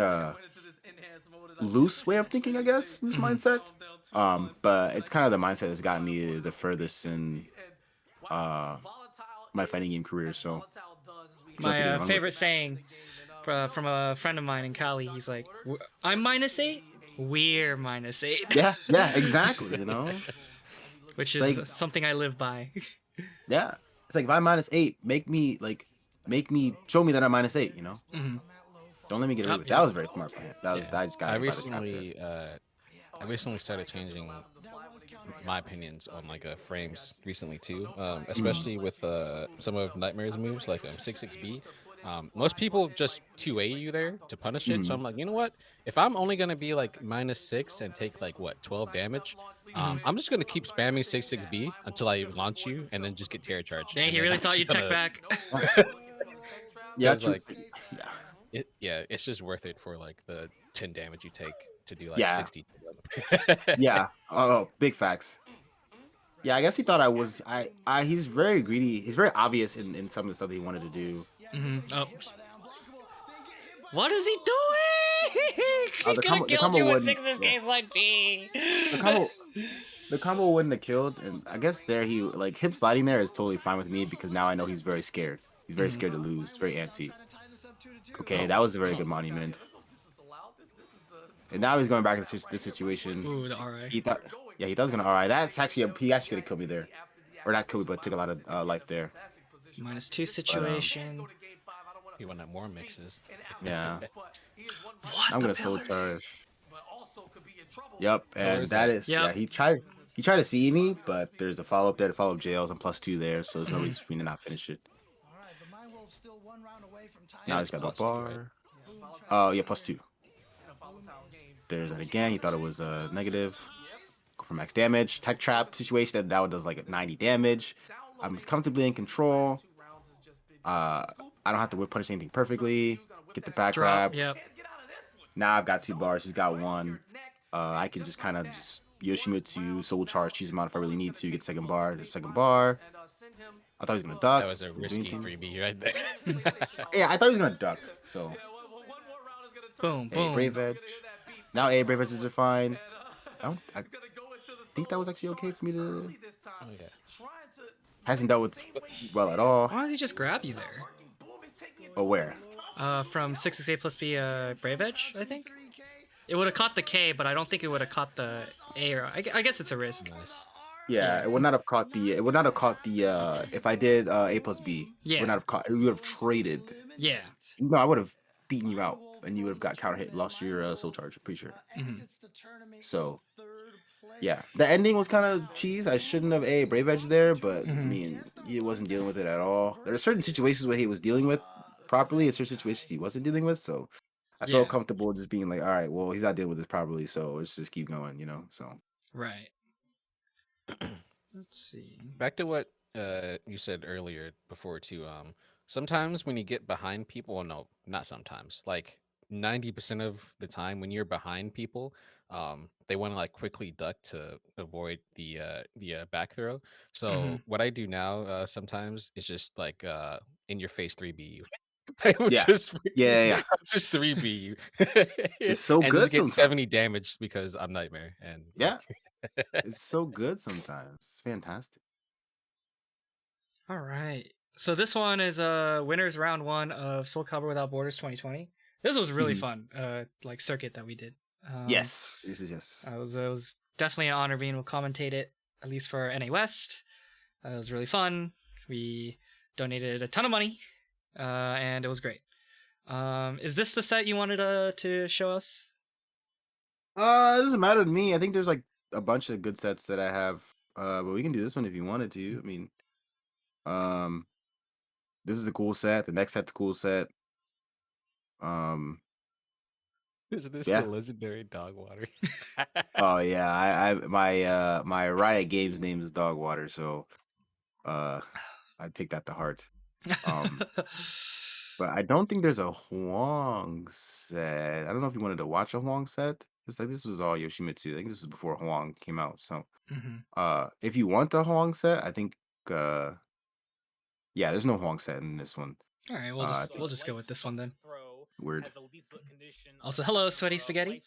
loose way of thinking, I guess, loose mindset. But it's kind of the mindset that's gotten me the furthest in my fighting game career. So my favorite saying from a friend of mine in Cali, he's like, I'm -8, we're -8. yeah, exactly. You know, which it's is like, something I live by. Yeah, it's like if I'm -8, make me show me that I'm -8. You know, don't let me get away with it. That was very smart, man. I just got. I recently started changing my opinions on like frames recently too, especially with some of Nightmare's moves like 6-6B. Most people just 2A you there to punish it, so I'm like, you know what? If I'm only gonna be like -6 and take like what 12 damage, I'm just gonna keep spamming 6-6B until I launch you and then just get terror charged. Dang, he really thought you'd tech back. Yeah, like, it's just worth it for like the 10 damage you take to do like 60. Yeah. Oh, big facts. Yeah, I guess he thought I was. He's very greedy. He's very obvious in some of the stuff that he wanted to do. Oh. What is he doing? He could have killed you with 6K slide B. The combo wouldn't have killed, and I guess there him sliding there is totally fine with me because now I know he's very scared. He's very scared to lose. Very antsy. Okay, that was a very good monument. And now he's going back into this situation. Ooh, the RI. He thought he was gonna RI. He actually could have killed me there, or not killed me, but took a lot of life there. -2 situation. He wanted more mixes. Yeah. What? I'm gonna soul charge. Yep, and that is he tried to see me, but there's a follow up there to follow up jails and +2 there, so there's no reason for me to not finish it. Now he's got the bar. Oh yeah, +2. There's that again. He thought it was negative. Go for max damage. Tech trap situation that now does like 90 damage. I'm comfortably in control. I don't have to whip punish anything perfectly. Get the back grab. Yep. Now I've got 2 bars. He's got 1. I can just kind of Yoshimitsu soul charge, choose him out if I really need to. Get second bar. The second bar. I thought he was gonna duck. That was a risky freebie right there. Yeah, I thought he was gonna duck. So. Boom, boom. Brave Edge. Now Brave Edges are fine. I think that was actually okay for me to. Oh yeah. Hasn't dealt with well at all. Why does he just grab you there? Oh, where? From 6A plus B Brave Edge, I think. It would have caught the K, but I don't think it would have caught the A. Or I guess it's a risk. Nice. Yeah, it would not have caught the. It would not have caught the. If I did A plus B, yeah, it would not have caught. We would have traded. Yeah. No, I would have beaten you out, and you would have got counter hit, lost your soul charge. I'm pretty sure. So, yeah, the ending was kind of cheese. I shouldn't have Brave Edge there, but I mean, he wasn't dealing with it at all. There are certain situations where he was dealing with properly, and certain situations he wasn't dealing with. So, I Yeah. felt comfortable just being like, all right, well, he's not dealing with this properly, so let's just keep going, So Right. Let's see. Back to what you said earlier before too. Sometimes when you get behind people, well, no, not sometimes. Like 90% of the time, when you're behind people, they want to like quickly duck to avoid the back throw. So what I do now sometimes is just like in your face 3B you. I would yeah, just yeah. just 3B you It's so and just good get sometimes. 70 damage because I'm Nightmare and yeah. Yeah, it's so good sometimes. It's fantastic. All right. So this one is winners round 1 of Soul Calibur Without Borders 2020. This was really Mhm. fun. Like circuit that we did. Yes, yes. It was definitely an honor being able to commentate it, at least for NA West. It was really fun. We donated a ton of money, and it was great. Is this the set you wanted to show us? It doesn't matter to me. I think there's like a bunch of good sets that I have. But we can do this one if you wanted to. I mean, um, this is a cool set. The next set's a cool set. Um, Is this the yeah. legendary dog water? Oh yeah. My Riot Games name is Dogwater, so I take that to heart. Um, but I don't think there's a Huang set. I don't know if you wanted to watch a Huang set. It's like this was all Yoshimitsu. I think this was before Huang came out. So if you want the Huang set, I think yeah, there's no Huang set in this one. All right, we'll just go with this one then. Word. Also, hello, Sweaty Spaghetti.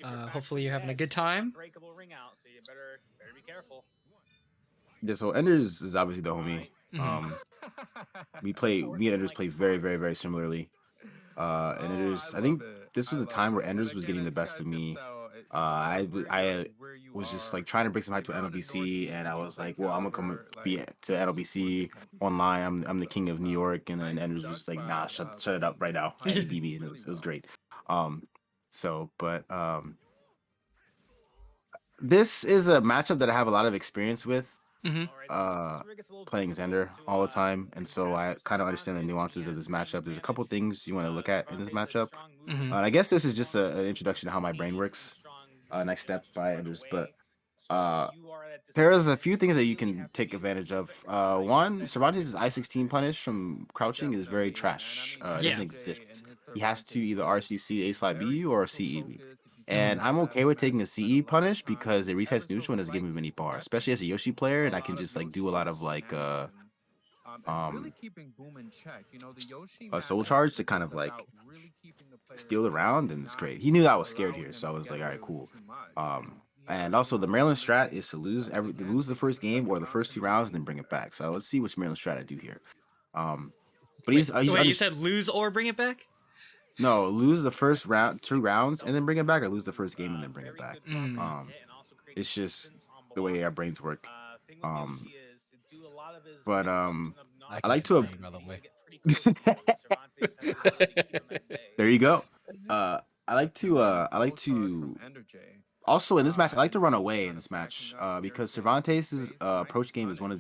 Hopefully you're having a good time. Yeah, so Enders is obviously the homie. Me and Enders play very, very, very similarly. And Enders, I think this was the time where Enders was getting the best of me. I was just like trying to bring some hype to NLBC, and I was like, well, I'm gonna come be to NLBC online. I'm the king of New York, and then Enders was just like, nah, shut it up right now. And he beat me, and it was great. This is a matchup that I have a lot of experience with. Playing Xander all the time, and so I kind of understand the nuances of this matchup. There's a couple things you want to look at in this matchup, and I guess this is just an introduction to how my brain works. Next step by Enders, but there's a few things that you can take advantage of. One, Cervantes' I-16 punish from crouching is very trash. It doesn't exist. He has to either RCC A/B or CE. And I'm okay with taking a CE punish because it resets neutral and doesn't give me many bars, especially as a Yoshi player, and I can just like do a lot of like a soul charge to kind of like steal the round, and it's great. He knew that I was scared here, so I was like, all right, cool. And also the Maryland strat is to lose the first game or the first 2 rounds and then bring it back. So let's see which Maryland strat I do here. But he's you said lose or bring it back? No, lose the first 2 rounds and then bring it back, or lose the first game and then bring it back. It's just the way our brains work. But I like to. By the way. There you go. I like to. Also in this match, I like to run away in this match because Cervantes' approach game is if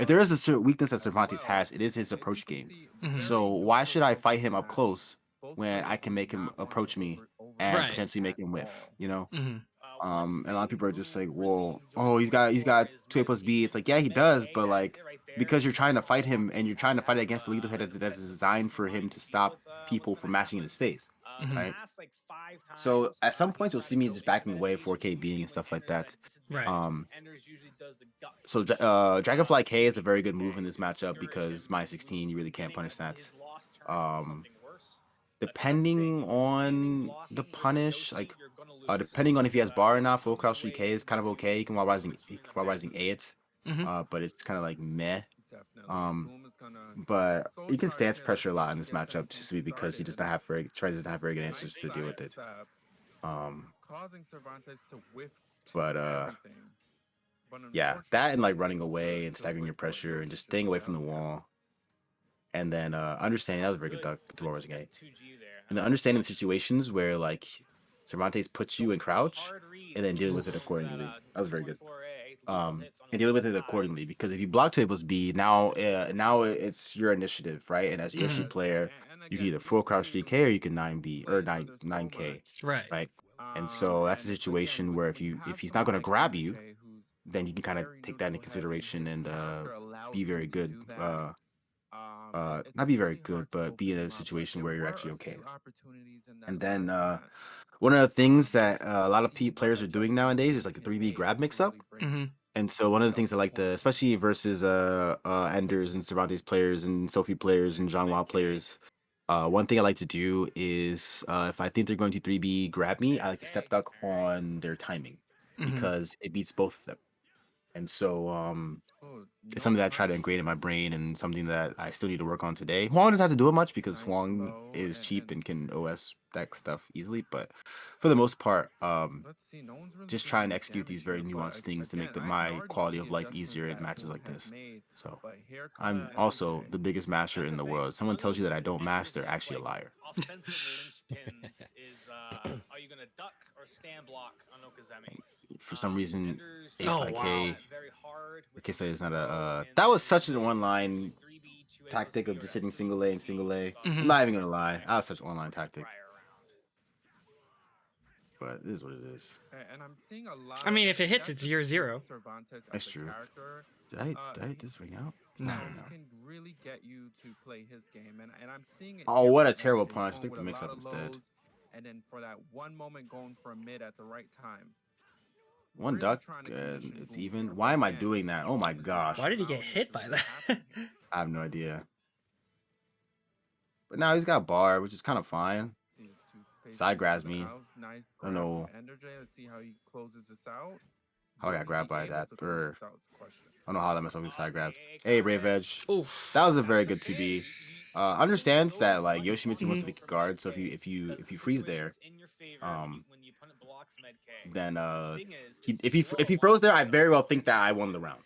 there is a certain weakness that Cervantes has, it is his approach game. So why should I fight him up close when I can make him approach me and potentially make him whiff, And a lot of people are just like, well, oh, he's got 2A+B. It's like, yeah, he does, but like because you're trying to fight him and you're trying to fight against the lethal hit that's designed for him to stop people from mashing in his face, right? So at some points you'll see me just backing away, 4K beating and stuff like that. Right. So Dragonfly K is a very good move in this matchup because my 16 you really can't punish that. Depending on the punish, like depending on if he has bar or not, full crouch 3K is kind of okay. You can while rising A it, but it's kind of like meh. But you can stance pressure a lot in this matchup just because he tries to have very good answers to deal with it. But yeah, that and like running away and staggering your pressure and just staying away from the wall, and then understanding that was a very good duck to rising A, and then understanding the situations where like Cervantes puts you in crouch and then dealing with it accordingly. That was very good. And dealing with it accordingly, because if you block 2A+B, now it's your initiative, right? And as a Yoshi player, you can either full crouch 3K or you can 9B or 9K, Right. right? And so that's a situation where if he's not going to grab you, then you can kind of take that into consideration and be very good. Not be very good, but be in a situation where you're actually okay. And then one of the things that a lot of players are doing nowadays is like the 3B grab mix-up. Mm-hmm. And so one of the things I like to, especially versus Enders and Cervantes players and Sophie players and Jean Wild players, one thing I like to do is if I think they're going to 3B grab me, I like to step duck on their timing because it beats both of them. And so it's something that I try to ingrain in my brain and something that I still need to work on today. Huang doesn't have to do it much because Huang is cheap and can OS that stuff easily. But for the most part, just try and execute these very nuanced things to make my quality of life easier in matches like this. So I'm also the biggest masher in the world. If someone tells you that I don't mash, they're actually a liar. Are you gonna duck or stand block on Okazemi? For some reason, it's Oh, like, wow. hey, okay, so it's not a. That was such an online tactic of just hitting single A and single A. I'm not even gonna lie, that was such an online tactic. But it is what it is. And I'm seeing a lot. I mean, if it hits, it's 0-0. That's true. Did I hit this ring out? It's No. not ring out. Can really get you to play his game, and I'm seeing it. Oh, here what a with terrible MJ punch. going Take the with a mix lot up of instead. lows, and then for that one moment going for a mid at the right time. One Really duck trying to get and machine it's boom even. here, Why but am I again, doing that? Oh my he's gosh. Why did he get allowing hit it by to that? happen. I have no idea. But now he's got bar, which is kind of fine. See his two spaces Side grabs moving me. out. Nice I don't grab know from Ender J. Let's see how he closes this out. how I Will got he grabbed be by able that. to close Or this out is the question. I don't know how that must have been side grabbed. Hey, Brave Edge. Oof. That was a very good 2B. Understands that like Yoshimitsu wants to make a guard, so if you freeze there, then if he froze there, I very well think that I won the round.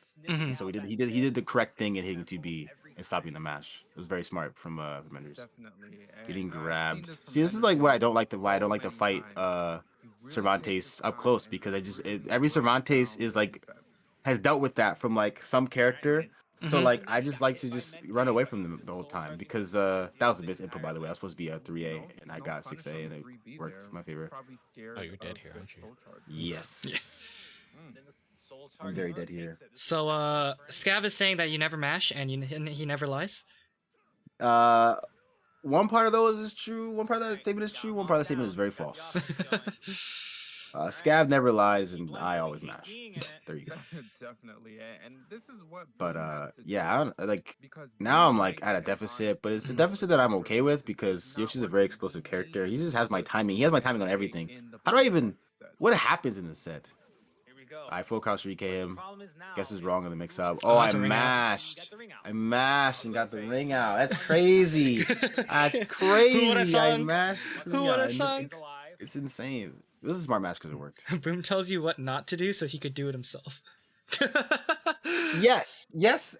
So he did the correct thing in hitting 2B and stopping the mash. It was very smart from Enders. Definitely. Getting And I've seen grabbed. this from See, this is Ender like J what I don't like why I so don't like to many fight times. He really Cervantes takes his up time close and because he I just really every breaks Cervantes down is the like defense. has dealt with that from like some character. So like I just like to just run away from them the whole time because that was a missed input, by the way. I was supposed to be a 3A and I got 6A and it worked in my favor. Probably scared Oh, you're dead of here, the aren't you? soul charge. Yes. I'm very dead here. So, Scav is saying that you never mash and he never lies. One part of those is true. One part of that statement is true. One part of that statement is very false. Scav never lies, and I always mash. There you go. Definitely, and this is what. But yeah, I don't, like because now I'm being like ranked at a and deficit, but it's a honest deficit that I'm okay with is because not Yoshi's a what very you explosive believe character. He is just has my what timing. He you has my timing on portray everything. in the How do I PacoSArt even? set. What happens in this set? Here we go. I full crouch 3K him. Guess is wrong on the mix up. Oh, Oh, I that's a ring out. mashed. I mashed and got the ring out. That's crazy. That's crazy. I mashed. Who would have thunk? It's insane. This is a smart match because it worked. Boom tells you what not to do so he could do it himself. Yes,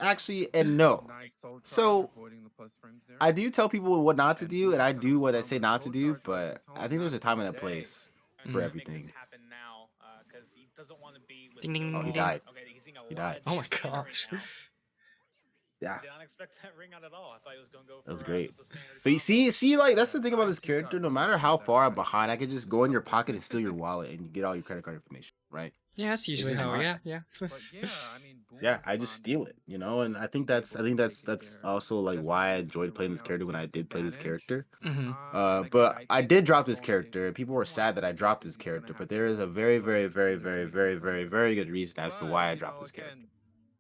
actually, and no. Nice soul charge, So avoiding the plus frames there. I do tell people what not to And do, and I Boom's do gonna what I respond say with not to soul do. charge, But his I tone, think there's a not time and a today. place Mhm. for I think this everything. happened now because he doesn't want to be with Ding, ding, Oh, he ding. died. Okay, he's seeing a He lot died. of Oh my damage right gosh. now. Yeah, Did not expect that ring out at all. I thought he was gonna go for that was great. just a standard So you combo. see, like that's the Yeah, thing about I this think character. I No matter think how that far I'm I behind, I could just just go in your felt pocket it. and steal your wallet, and you get all your credit card information, right? Yeah, that's usually just how. mine. Yeah. But yeah, I mean, Boom Yeah, I just steal responded. it, you know, and I think Be that's able to take it that's there. also like Definitely why I using enjoyed the playing ring this out character to when I his did play this advantage. character. Mm-hmm. And again, But I think did he's drop this going character. People were more sad that I so dropped this thinking he's gonna character, have but to there is a go very, for very, it very, in the very, late very, game. very, very good reason as to But, why I you dropped know, this character. again,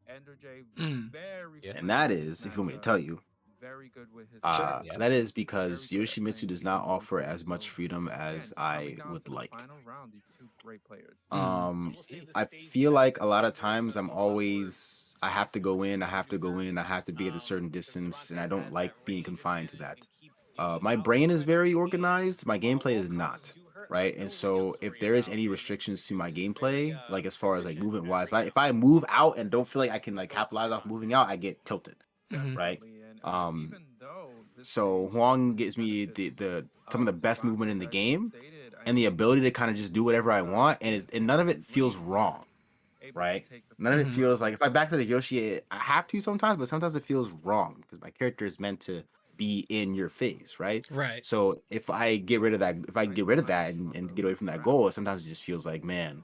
Ender J Mm. very Yeah. And that playing is, this if you want me to matchup, tell you, very good with his Sure. Yeah. that is very because good at Yoshimitsu playing does game not moves. offer as much So freedom again, as coming I down would to the like. final round, these two great players. I feel like a lot of times I have to go in, I have to be at a certain distance, and I don't like being confined to that. My brain is very organized, my gameplay is not, right? And so if there is any restrictions to my gameplay, like as far as like movement wise, like if I move out and don't feel like I can like capitalize off moving out, I get tilted, Mhm. right? Definitely, and Um, even though this So game Huang gives me benefits, the some of the best movement in the Cervantes, as game stated, I and the mean, ability to kind of just do whatever I he's, want, and none of it feels really wrong, able to right? take the None of it Mhm. feels like if I back to the Yoshi, I have to sometimes, but sometimes it feels wrong because my character is meant to be in your face, right? Right. So if I get rid of that, and get away from that goal, sometimes it just feels like, man,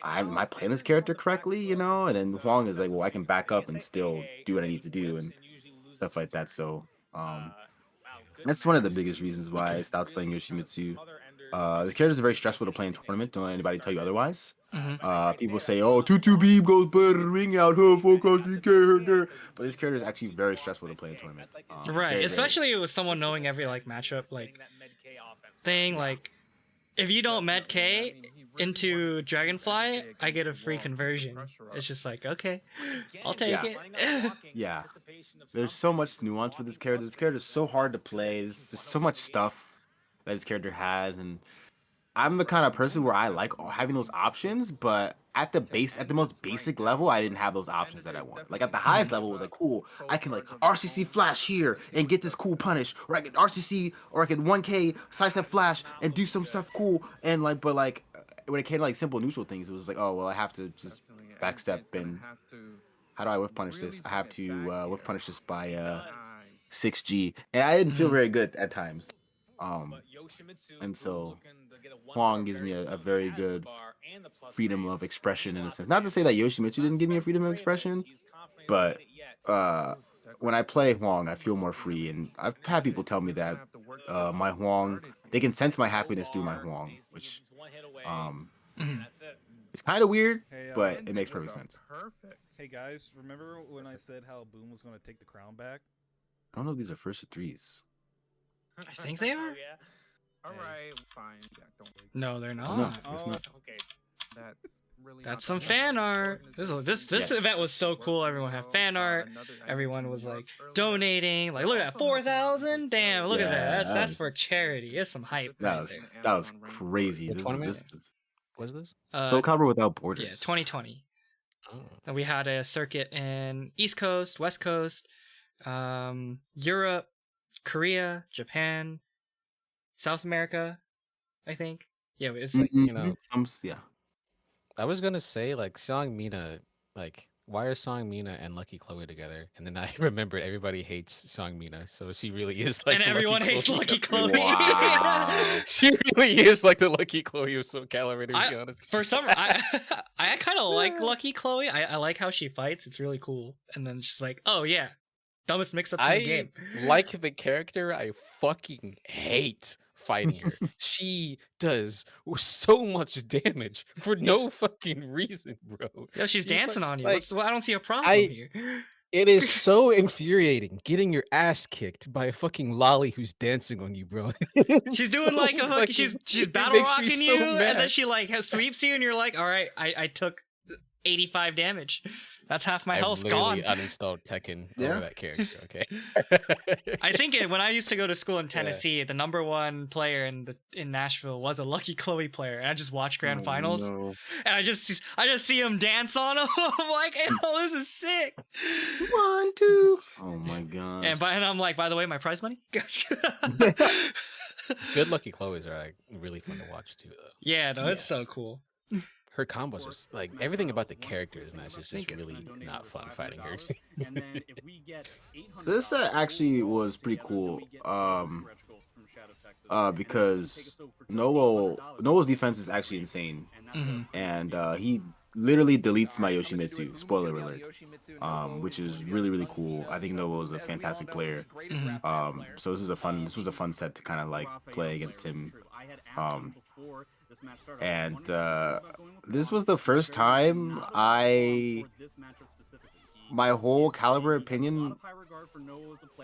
am I playing this character correctly, you know? And then Huang is like, well, I can back up and still do what I need to do and stuff like that. So that's one of the biggest reasons why I stopped playing Yoshimitsu. This character is very stressful to play in tournament. Don't let anybody tell you otherwise. People say, "Oh, 2-2 beam goes better, ring out, her full cross character." But this character is actually very stressful to play in tournament. Right, very, especially with someone knowing every like matchup like thing. Like, if you don't med K into Dragonfly, I get a free conversion. It's just like, okay, I'll take it. Yeah. There's so much nuance with this character. This character is so hard to play. There's so much stuff that this character has, and I'm the kind of person where I like having those options, but at the most basic level, I didn't have those options that I want. Like at the highest level, it was like, cool, I can like RCC flash here and get this cool punish, or I can RCC, or I can 1K sidestep flash and do some stuff cool. And like, but like when it came to like simple neutral things, it was like, oh well, I have to just backstep and how do I whiff punish this? I have to whiff punish this by 6G, and I didn't feel very good at times. And so Huang gives me a very good freedom of expression in a sense. Not to say that Yoshimitsu didn't give me a freedom of expression, but when I play Huang, I feel more free. And I've had people tell me that my Huang, they can sense my happiness through my Huang, which it's kind of weird, but it makes perfect sense. Hey guys, remember when I said how Boom was going to take the crown back? I don't know if these are first or threes. I think they are. All right, fine. Yeah, don't worry. No, they're not. No, it's not. Okay. That's really That's some fan art. This event was so cool. Everyone had fan art. Everyone was like donating. Like, look at that, 4,000. Damn, look at that. That's for charity. It's some hype. That was crazy. This is What is this? Soul Calibur Without Borders. Yeah, 2020. Oh. And we had a circuit in East Coast, West Coast, Europe, Korea, Japan, South America, I think. Yeah, it's like, you know, yeah. I was gonna say like Song Mina, like why are Song Mina and Lucky Chloe together? And then I remembered everybody hates Song Mina, so she really is like. And the everyone Lucky hates Chloe Lucky of- Chloe. Wow. She really is like the Lucky Chloe of Soul Calibur, to be honest. For some, I kind of like Lucky Chloe. I like how she fights. It's really cool. And then she's like, oh yeah, dumbest mix-ups in the game. Like the character. I fucking hate fighting her. She does so much damage for no fucking reason, bro. Yo, she's dancing on you. like, I don't see a problem here. It is so infuriating getting your ass kicked by a fucking lolly who's dancing on you, bro. She's doing so like a hook. She's it battle makes me rocking so you, and then mad. she like sweeps you, and you're like, all right, I took 85 damage. That's half my health gone. I uninstalled Tekken Yeah. over that character. Okay. I think when I used to go to school in Tennessee, the number one player in Nashville was a Lucky Chloe player, and I just watched grand finals, No. and I just see him dance on him. I'm like, oh, this is sick. 1, 2. Oh my god. And I'm like, by the way, my prize money. Good Lucky Chloes are like really fun to watch too, though. Yeah, no, it's so cool. Her combos are like everything about the character is nice. It's just really not fun fighting her. This actually was pretty cool. Because Noah's defense is actually insane, and he literally deletes my Yoshimitsu. Spoiler alert. Which is really cool. I think Noah is a fantastic player. So this was a fun set to kind of like play against him. And this was the first time my whole Calibur opinion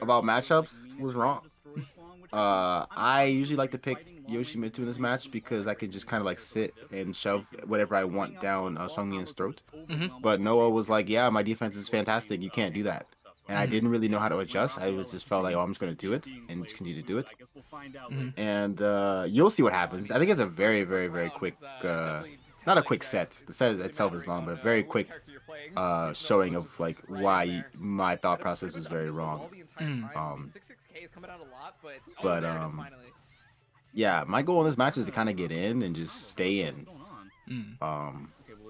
about matchups was wrong. I usually like to pick Yoshimitsu in this match because I can just kind of like sit and shove whatever I want down Sungmin's throat. But Noah was like, yeah, my defense is fantastic. You can't do that. And I didn't really know how to adjust. I just felt like, oh, I'm just going to do it and just continue to do it. And you'll see what happens. I think it's a very, very, very quick, not a quick set. The set itself is long, but a very quick showing of like why my thought process was very wrong. Yeah, my goal in this match is to kind of get in and just stay in.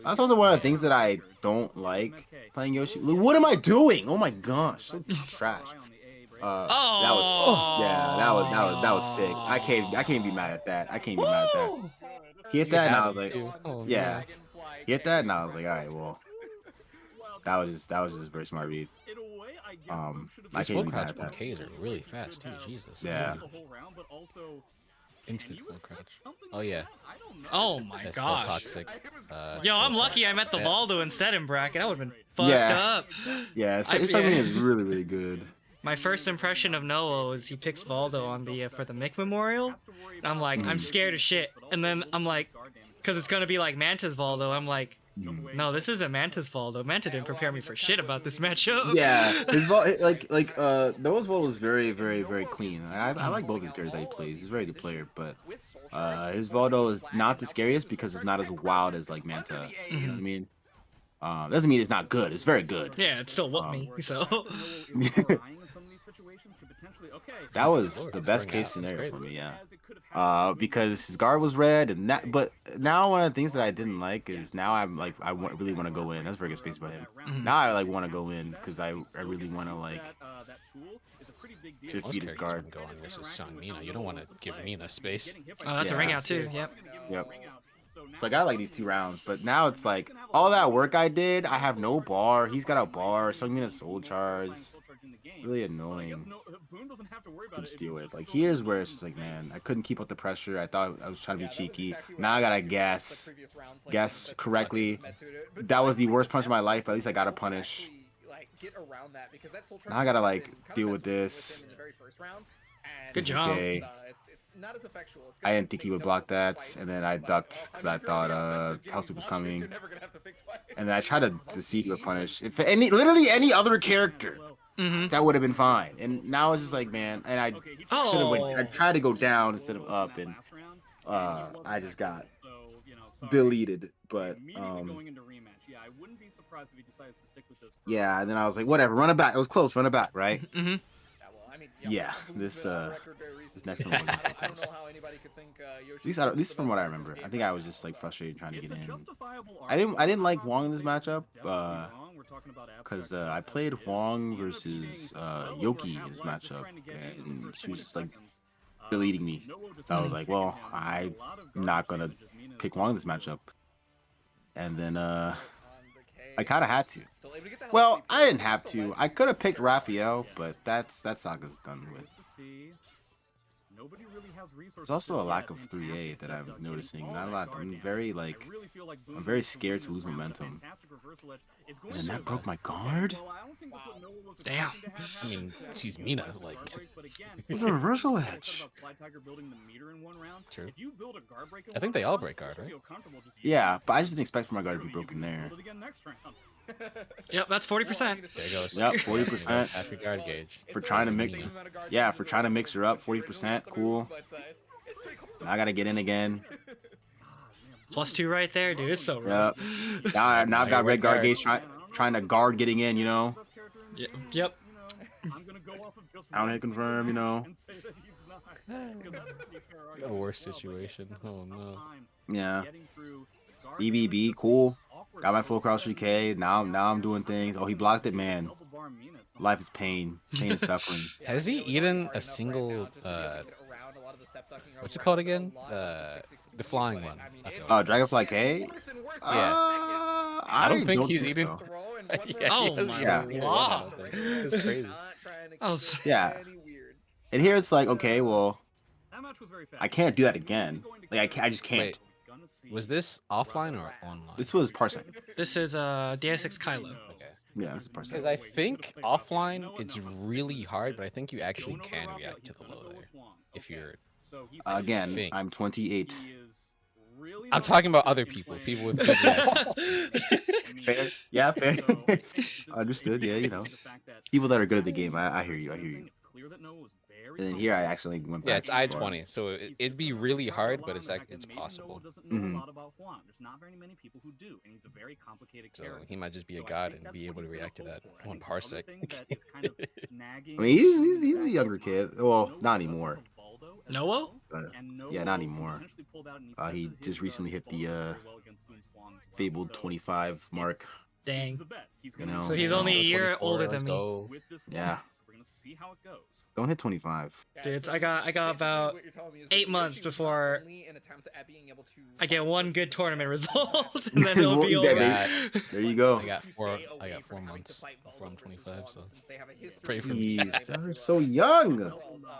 That's also one of the things that I don't like playing Yoshi. What am I doing? Oh my gosh, so trash. That was yeah, that was sick. I can't be mad at that. I can't be mad at that. Woo! He hit You that, and had I was him like, too. Oh, yeah. no. He hit that, and I was like, all right, well, that was just a very smart read. I These can't full be mad crouch at that. 1Ks are really fast too. Jesus. Yeah. Instant full crouch. Oh yeah. Oh my That's so gosh. toxic. Yo, so I'm lucky I met the Yeah. Valdo and set him bracket. I would have been fucked Yeah. up. Yeah, it's I- something is really, really good. My first impression of Noah was he picks Valdo on the for the Mick Memorial. And I'm like, I'm scared as shit. And then I'm like, because it's gonna be like Manta's Valdo. I'm like, no, this isn't Manta's Valdo. Manta didn't prepare me for shit about this matchup. Yeah, his Noah's Vault was very, very, very clean. I like both his characters that he plays. He's a very good player, but his Valdo is not the scariest because it's not as wild as like Manta. You know what I mean? Doesn't mean it's not good. It's very good. Yeah, it still whooped me. So That was Lord, the best bring case out. scenario That's for crazy. me, yeah. Because his guard was red, and that. But now one of the things that I didn't like is now I'm like really want to go in. That's very good space by him. Now I like want to go in because I really want to like Most defeat his characters guard. can go on versus Sean Mina. You don't want to give Mina space. oh, that's a Yeah. ring out too. Yep. Yep. So I got like these 2 rounds, but now it's like all that work I did. I have no bar. He's got a bar. Sungmin has soul charge. Really annoying to just deal with. Like here's where it's just like, man, I couldn't keep up the pressure. I thought I was trying to be cheeky. Now I gotta guess correctly. That was the worst punch of my life. But at least I gotta punish. Now I gotta like deal with this. Good It's job. okay. I didn't think he would block that, and then I ducked because I thought Hellsuit was coming. And then I tried to see if he would punish. If literally any other character, that would have been fine. And now it's just like, man, and I should have Oh. I tried to go down instead of up, and I just got deleted. But yeah, and then I was like, whatever, run it back. It was close, run it back, right? Yeah, this next one wasn't so close. At least from what I remember, I think I was just like frustrated trying to get in. I didn't like Huang in this matchup, because I played Huang versus Yoki in this matchup, and she was just like deleting me. So I was like, well, I'm not gonna pick Huang in this matchup. And then I kind of had to. Well, I didn't have to. I could have picked Raphael, but that saga's done with. There's also a lack of 3A that I'm noticing. Not a lot. I'm very scared to lose momentum. And then that broke my guard? Damn. I mean, she's Mina. Like, It's a reversal edge. true. I think they all break guard, right? Yeah, but I just didn't expect for my guard to be broken there. Yep, that's 40%. There goes. Yep, There goes 40%. half your guard gauge. For trying to mix, for trying to mix her up, 40%, cool. I gotta get in again. +2 right there, dude. It's so rough. Yep. Now I've got red guard gauge trying to guard getting in, you know. Yep. Down hit confirm, you know. The worst situation. Oh no. Yeah. EBB, cool. Got my full crouch 3K. Now I'm doing things. Oh, he blocked it, man. Life is pain. Pain and suffering. Has he eaten a single what's it called again? The flying one. I feel. Dragonfly K? Yeah. I don't think he's eaten. so. Yeah, Oh he hasn't my eaten a single one, I don't God. think. It's crazy. Yeah. And here it's like, okay, well, I can't do that again. Like I just can't. Wait, was this offline or online? This was Parsec. This is DS6 Kylo. Okay. Yeah, this is Because Parsec. I think offline it's really hard, but I think you actually can react to the low there if you're. Again, think. I'm 28. I'm talking about other people, people with good reactions. Fair. Yeah, fair. Understood. Yeah, you know, people that are good at the game. I hear you. I hear you. And then here I actually went back. Yeah, it's to the bar. I-20, so it'd be really hard, but it's possible. Mhm. So he might just be a god and be able to react to that one parsec. I mean, he's a younger kid. Well, not anymore. Noah? Yeah, not anymore. He just recently hit the fabled 25 mark. Dang. This is a bet. He's You gonna know, So he's so- only a year 24, older let's than me. go. with this Yeah. format, so we're gonna see how it goes. Don't hit 25. Dude, I got about 8 months before I get one good tournament result, and then it'll be Well, over. got- There you go. I got 4 months before I'm 25, so pray for me. Jeez, you're so young.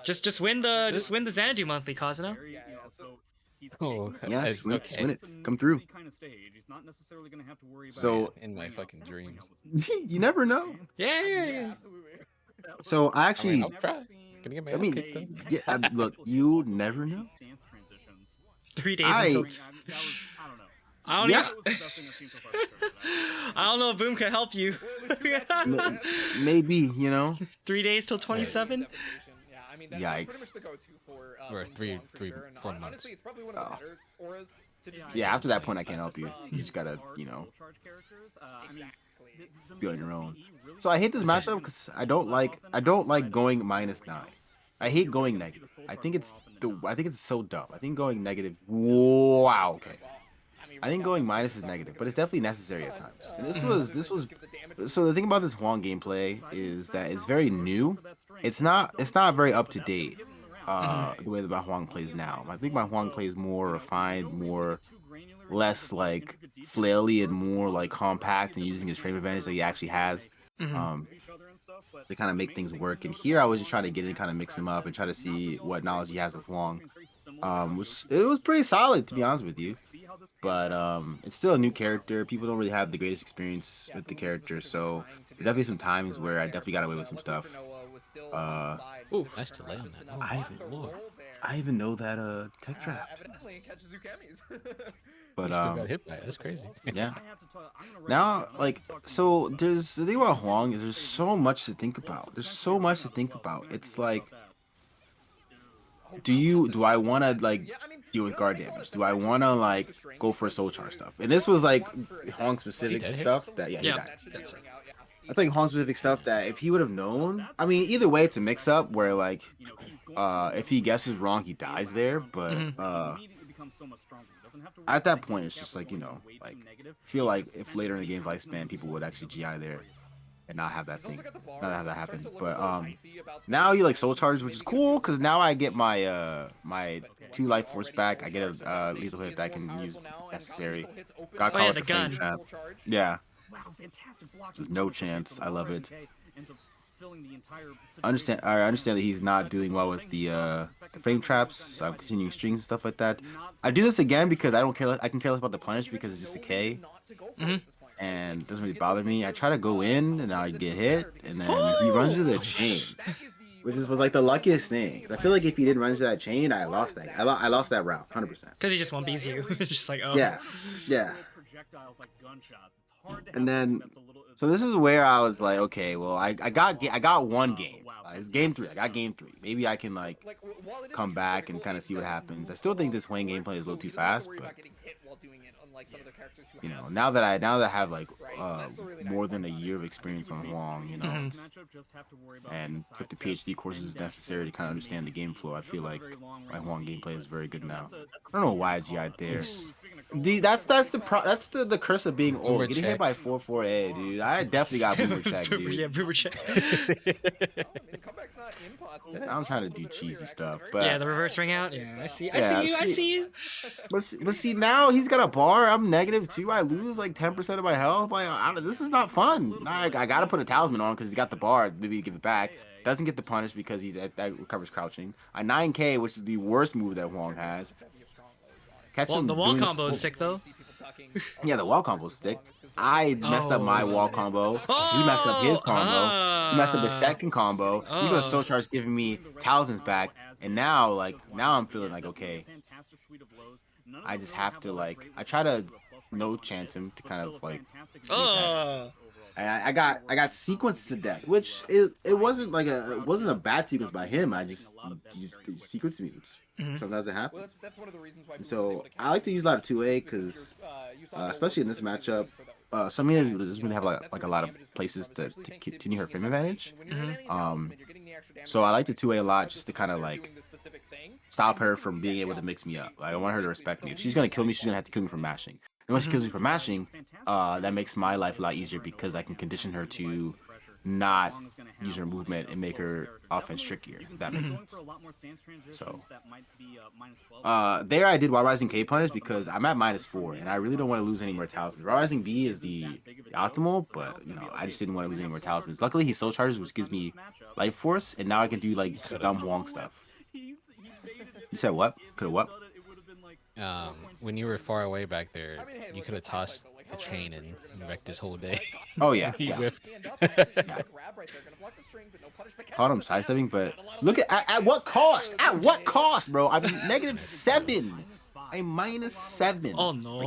Just win the Xanadu monthly, Kazuna. Very, so he's Oh, taking the Yeah, I- just win, okay. just win it. It's an Come through. easy kind of stage. He's not necessarily gonna have to worry about So- in my ring fucking outs. That ring dreams. out was insane. You never know. Yeah. So I actually, I'll try. Gonna get my I ass mean, kicked though. yeah, look, you never know. 3 days I- until. That was, I don't know. I don't Yeah. even- That was the best thing I've seen so far this tournament. I don't know if Boom can help you. Maybe, you know. 3 days till 27. Yikes. Or 4 months. Oh. Yeah, after that point, I can't help you. You just gotta, you know, be on your own. So I hate this matchup because I don't like going -9. I hate going negative. I think it's so dumb. I think going negative. Wow. Okay. I think going minus is negative, but it's definitely necessary at times. And this was. So the thing about this Huang gameplay is that it's very new. It's not very up to date. The way that my Huang plays now. I think my Huang plays more refined, less like flaily, and more like compact, and using his frame advantage that he actually has. To kind of make things work. And here I was just trying to get in, kind of mix him up and try to see what knowledge he has of Huang. Which it was pretty solid, to be honest with you. But it's still a new character. People don't really have the greatest experience with the character, so there are definitely some times where I definitely got away with some stuff. Ooh, nice delay on that. Oh, I even know that tech trap. But you still got hit by it. That's crazy. yeah. Now, like, so there's the thing about Huang is there's so much to think about. It's like, do I want to like deal with guard damage? Do I want to like go for soul charge stuff? And this was like Huang specific stuff that he died. That's it. That's like Huang specific stuff that if he would have known, I mean, either way it's a mix up where like if he guesses wrong he dies there, but at that point it's just like, you know, like I feel like if later in the game's lifespan people would actually GI there and not have that happen. But now you like soul charge, which is cool because now I get my my 2 life force back. I get a lethal hit that I can use if necessary. Got caught yeah, with the frame gun. trap. Yeah. Wow, fantastic block. There's no chance. I love it. I I understand that he's not doing well with the frame traps. So I'm continuing strings and stuff like that. I do this again because I don't care. I can care less about the punish because it's just a K, and it doesn't really bother me. I try to go in and I get hit, and then he runs to the chain, which was like the luckiest thing. 'Cause I feel like if he didn't run into that chain, I lost that. I lost that round, 100%. Because he just 1Bs you. It's just like, oh. Yeah. And then, so this is where I was like, okay, well, I got one game. It's game 3. I got game 3. Maybe I can like come back and kind of see what happens. I still think this Huang gameplay is a little too fast, but you know, now that I have like more than a year of experience on Huang, you know, and took the PhD courses necessary to kind of understand the game flow, I feel like my Huang gameplay is very good now. I don't know why I GI'd there. Dude, that's the curse of being old. Getting hit by 4-4A, dude. I definitely got boomer check, dude. Yeah, boomer check. I'm trying to do cheesy stuff, but Yeah, the reverse ring out. Yeah, I see you. But see, now he's got a bar. I'm -2. I lose like 10% of my health. Like, this is not fun. I gotta put a talisman on because he's got the bar. Maybe give it back. Doesn't get the punish because that recovers crouching. A 9K, which is the worst move that Huang has. Well, the wall combo is sick though. Yeah, the wall combo is sick. I messed up my wall combo. He messed up his combo. He messed up his second combo. He got soul charge giving me talismans back. And now I'm feeling like, okay, I just have to like, I try to no chance him to kind of like. And I got sequenced to death, which it wasn't a bad sequence by him. He just sequenced me. Sometimes it happens. So I like to use a lot of 2A because, especially in this matchup, Samina doesn't really have like a lot of places to continue her frame advantage. So I like the 2A a lot just to kind of like stop her from being able to mix me up. Like, I want her to respect me. If she's gonna kill me, she's gonna have to kill me from mashing. And when she kills me for mashing, that makes my life a lot easier because I can condition her to not use her movement and make her offense trickier, if that makes sense. So there I did Wild Rising K punish because I'm at -4 and I really don't want to lose any more talismans. Wild Rising B is the optimal, but you know, I just didn't want to lose any more talismans. Luckily he soul charges, which gives me life force, and now I can do like dumb Wong stuff. You said what? Could've what? When you were far away back there, you could have tossed the chain and wrecked his whole day. Oh yeah, He yeah. whiffed. Caught him sidestepping, but look at what cost? At what cost, bro? I'm -7. I'm -7. Oh no.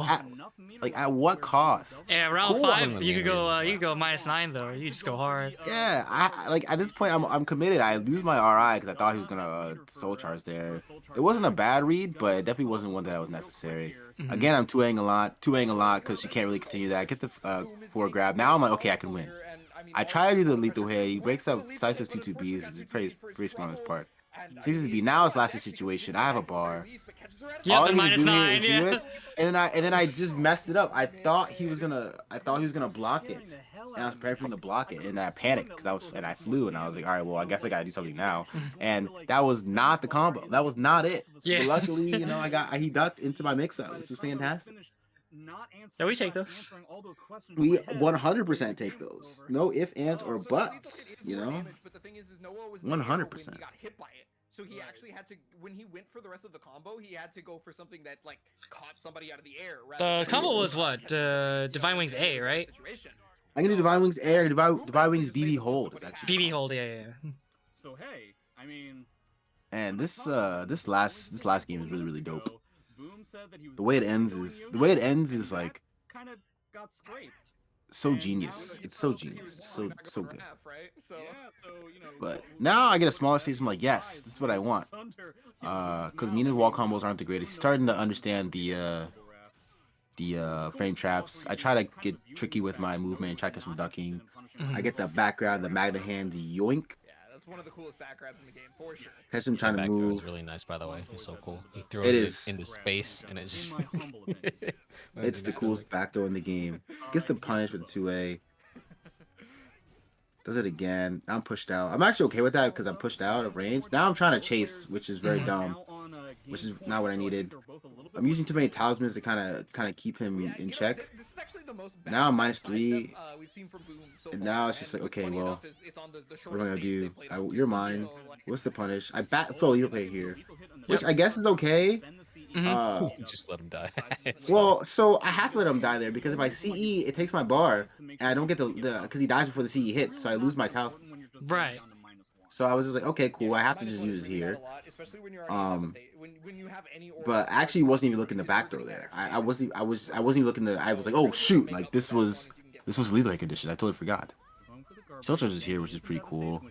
Like at what cost? Yeah, round Cool. 5, you could go -9 though. You just go hard. Yeah, I like at this point I'm committed. I lose my RI because I thought he was gonna soul charge there. It wasn't a bad read, but it definitely wasn't one that was necessary. Again, I'm 2Aing a lot because she can't really continue that. I get the 4 grab. Now I'm like, okay, I can win. I try to do the lethal hit. He breaks up decisive 2-2Bs, which is pretty smart on his part. 6-B. Now it's last situation. I have a bar. You have All to I need to do here -9, is do yeah. it, and then I just messed it up. I thought he was gonna block it, and I was preparing for him to block it, and I panicked because I flew, and I was like, all right, well, I guess I gotta do something now, and that was not the combo. That was not it. Yeah. But luckily, you know, he ducked into my mix-up, which was fantastic. Yeah, we take those. We 100% take those. No ifs, ands, or buts. You know, 100%. So he actually had to, when he went for the rest of the combo, he had to go for something that like caught somebody out of the air. The combo was what? Divine Wings A, right? I can do Divine Wings Air, Divine Wings BB Hold. Actually BB hold, yeah. So hey, I mean, and this last game is really dope. The way it ends is like kind of got scraped. so genius. It's so genius. It's so good. So But now I get a smaller stage. I'm like, yes, this is what I want. Because Mina's wall combos aren't the greatest. He's starting to understand the frame traps. I try to get tricky with my movement and try to catch some ducking. I get the background, the Magna hand, yoink. that's one of the coolest back grabs in the game for sure. Catch him trying to move. It's really nice, by the way. It's so cool. He throws It it is. into space, and it just. It's the coolest back throw in the game. Gets the punish with the 2A. Does it again. I'm pushed out. I'm actually okay with that because I'm pushed out of range. Now I'm trying to chase, which is very dumb. Which is not what I needed. I'm using too many talismans to kind of keep him in check. This is actually the most Now I'm -3. we've seen from Boom so And far, now it's just like, what's okay, funny well, enough is it's on the what am I gonna shortest do? stage they played on You're Boom, mine. so, like, What's the punish? I throw you play here, which I guess is okay. Just let him die. Well, so I have to let him die there because if I CE, it takes my bar, and I don't get the because he dies before the CE hits, so I lose my talisman. Right. So I was just like, okay, cool. I have to just use it here. But I actually wasn't even looking to back throw there. I wasn't even looking to. I was like, oh shoot, like this was lethal condition. I totally forgot. Soul Charge is here, which is pretty cool.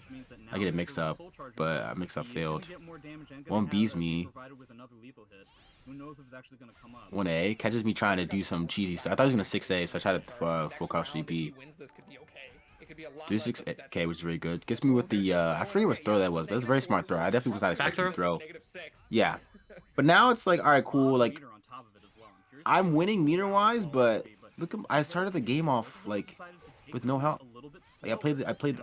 I get it mixed up, but mix up failed. One B's me. 1A catches me trying to do some cheesy stuff. I thought he was gonna 6A, so I tried to full crouch 3B. 36K, which is really good. Gets me with the I forget what throw that was, but it's a very smart throw. I definitely was not expecting to throw. Yeah, but now it's like, all right, cool. Like I'm winning meter wise, but look, I started the game off like with no help. Like I played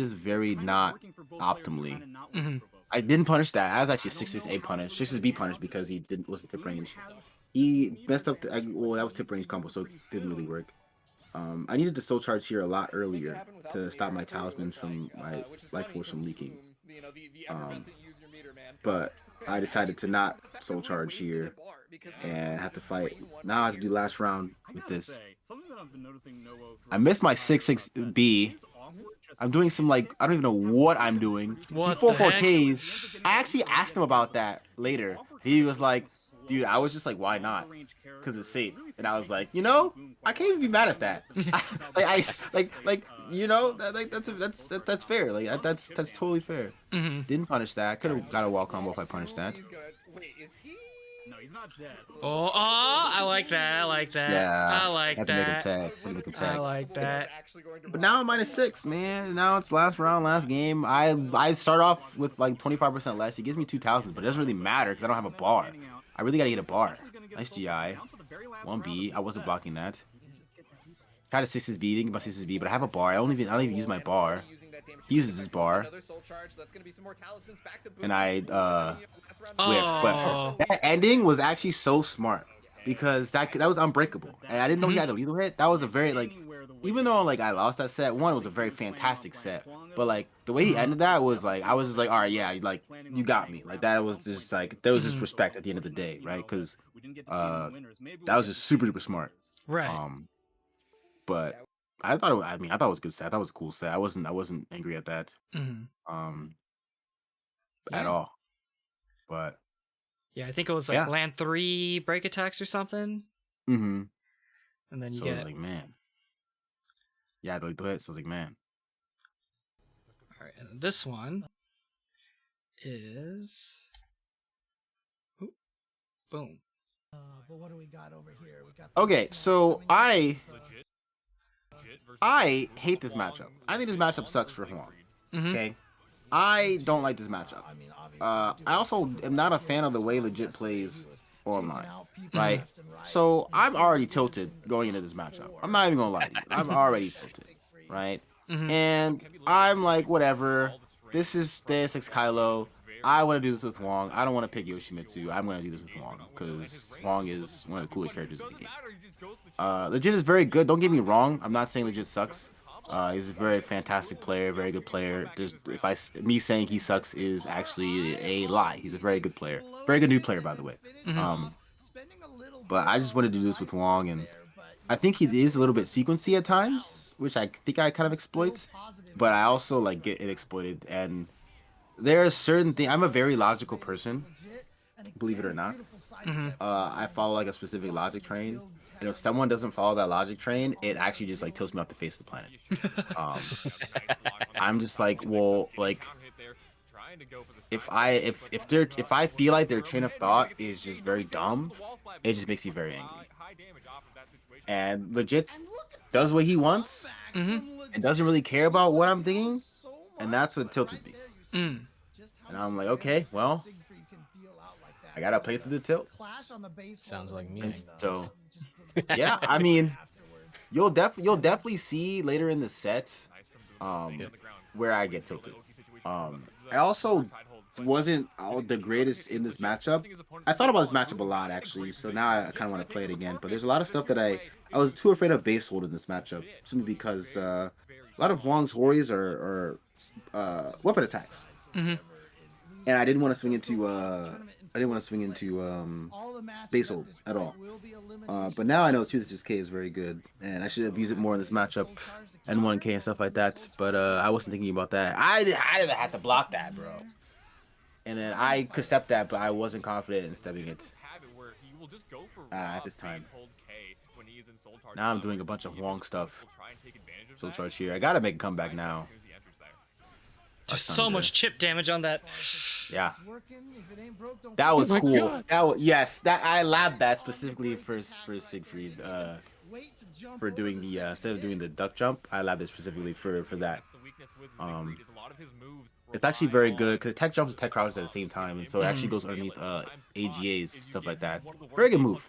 this very not optimally. I didn't punish that. I was actually 6-6A punish, 6-6B punish because he wasn't tip range. He messed up well, that was tip range combo, so it didn't really work. I needed to soul charge here a lot earlier to stop my talismans from my life force from leaking. But I decided to not soul charge here and have to fight. Now I have to do last round with this. I missed my 6-6B. I'm doing some like I don't even know what I'm doing. What He the heck? 4-4Ks. I actually asked him about that later. He was like, dude, I was just like, why not? Because it's safe. And I was like, you know, I can't even be mad at that. You know, that's fair. Like that's totally fair. Didn't punish that. Could have got a wall combo if I punished that. Wait, is he? No, he's not dead. Oh, I like that. I like that. Yeah, I like had to make him that. tag. Had to make him I tag. like that. But now I'm -6, man. Now it's last round, last game. I start off with like 25% less. He gives me 2 thousands, but it doesn't really matter because I don't have a bar. I really gotta get a bar. Nice GI. 1B. I wasn't blocking that. Try to 6 his B, didn't get my 6 his B, but I have a bar. I don't even use my bar. He uses his bar. And I whiff. But that ending was actually so smart because that was unbreakable. And I didn't know he had a lethal hit. That was a very like, even though like I lost that set, one, it was a very fantastic set. But like the way he ended that was like, I was just like, all right, yeah, like you got me. Like that was just like, there was just respect at the end of the day, right? Because that was just super duper smart. Right. But I thought I thought it was a good set. I thought it was a cool set. I wasn't angry at that. At all. But yeah, I think it was like land 3 break attacks or something. And then you so get I was like, man. Yeah, the hit. So I was like, man. All right, and this one is boom. But what do we got over here? We got okay, so I hate this matchup. I think this matchup sucks for Huang. Okay, I don't like this matchup. I also am not a fan of the way Legit plays online, right? So I'm already tilted going into this matchup. I'm not even gonna lie to you. I'm already tilted, right? And I'm like, whatever. This is Deus Ex Kylo. I want to do this with Huang. I don't want to pick Yoshimitsu. I'm going to do this with Huang because Huang is one of the cooler characters in the game. Legit is very good. Don't get me wrong. I'm not saying Legit sucks. He's a very fantastic player, very good player. Me saying he sucks is actually a lie. He's a very good player, very good new player, by the way. But I just wanted to do this with Huang, and I think he is a little bit sequency at times, which I think I kind of exploit. But I also like get it exploited, and there are certain things. I'm a very logical person, believe it or not. I follow like a specific logic train, and if someone doesn't follow that logic train, it actually just like tilts me off the face of the planet. I'm just like, well, like if I feel like their train of thought is just very dumb, it just makes me very angry. And Legit does what he wants and doesn't really care about what I'm thinking, and that's what tilted me. And I'm like, okay, well, I gotta play through the tilt. Sounds like me. And so, yeah, I mean, you'll definitely see later in the set, where I get tilted. I also wasn't the greatest in this matchup. I thought about this matchup a lot actually, so now I kind of want to play it again. But there's a lot of stuff that I was too afraid of base hold in this matchup, simply because a lot of Huang's Horis are weapon attacks, and I didn't want to swing into base hold at all. But now I know 2-6K is very good, and I should have used it more in this matchup, and 1K and stuff like that. But I wasn't thinking about that. I didn't have to block that, bro. And then I could step that, but I wasn't confident in stepping it at this time. Now I'm doing a bunch of Huang stuff. Soul Charge here. I gotta make a comeback now. Just so much chip damage on that. Yeah. That was cool. That I labbed that specifically for Siegfried. For doing the instead of doing the duck jump, I labbed it specifically for that. It's actually very good because tech jumps and tech crouches at the same time, and so it actually goes underneath AGAs, stuff like that. Very good move.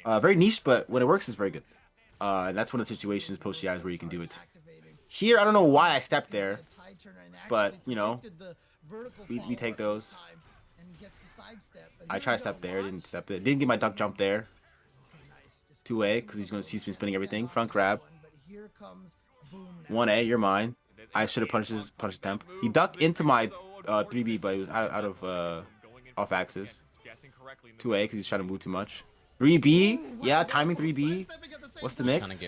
Very niche, but when it works, it's very good. And that's one of the situations post GIs where you can do it. Here, I don't know why I stepped there, but you know, we take those. I tried to step there, didn't step there. Didn't get my duck jump there. 2A because he's been spinning everything. Front grab. 1A, you're mine. I should have punished his attempt. He ducked into my 3B, but he was out of off axis. 2A because he's trying to move too much. 3B, yeah, timing 3B. What's the mix?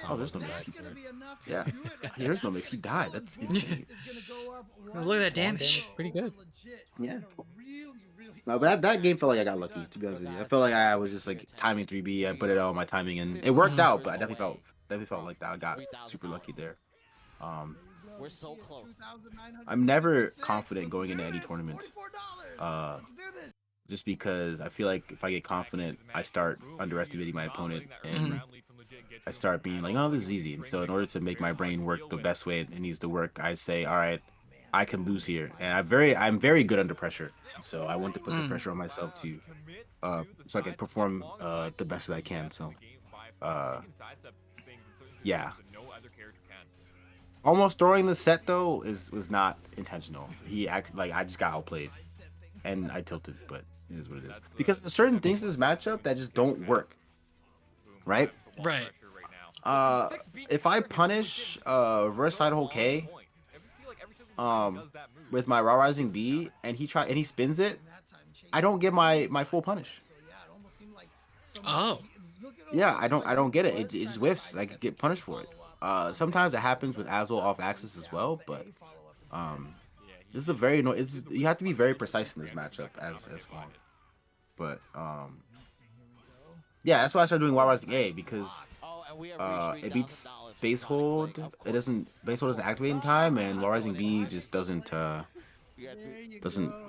Oh, there's no mix. Yeah, there's no mix. He died. That's insane. Look at that damage. Pretty good. Yeah. No, but that game felt like I got lucky, to be honest with you. I felt like I was just like timing 3B. I put it out on my timing, and it worked out. But I definitely felt like that I got super lucky there. We're so close. I'm never confident going into any tournament. Just because I feel like if I get confident, I start underestimating my opponent, and I start being like, oh, this is easy. And so in order to make my brain work the best way it needs to work, I say, all right, I can lose here, and I'm very good under pressure. So I want to put the pressure on myself to so I can perform the best that I can. So yeah. Almost throwing the set though was not intentional. He act like I just got outplayed and I tilted, but it is what it is. Because there's certain things in this matchup that just don't work. Right? Right. If I punish reverse side hole K with my raw rising B and he spins it, I don't get my full punish. Oh. Yeah, I don't get it. It just whiffs. I could get punished for it. Sometimes it happens with as well off axis as well, but this is a very you have to be very precise in this matchup as well. But yeah, that's why I started doing Wild Rising A because it beats base hold. Base hold doesn't activate in time, and Wild Rising B just doesn't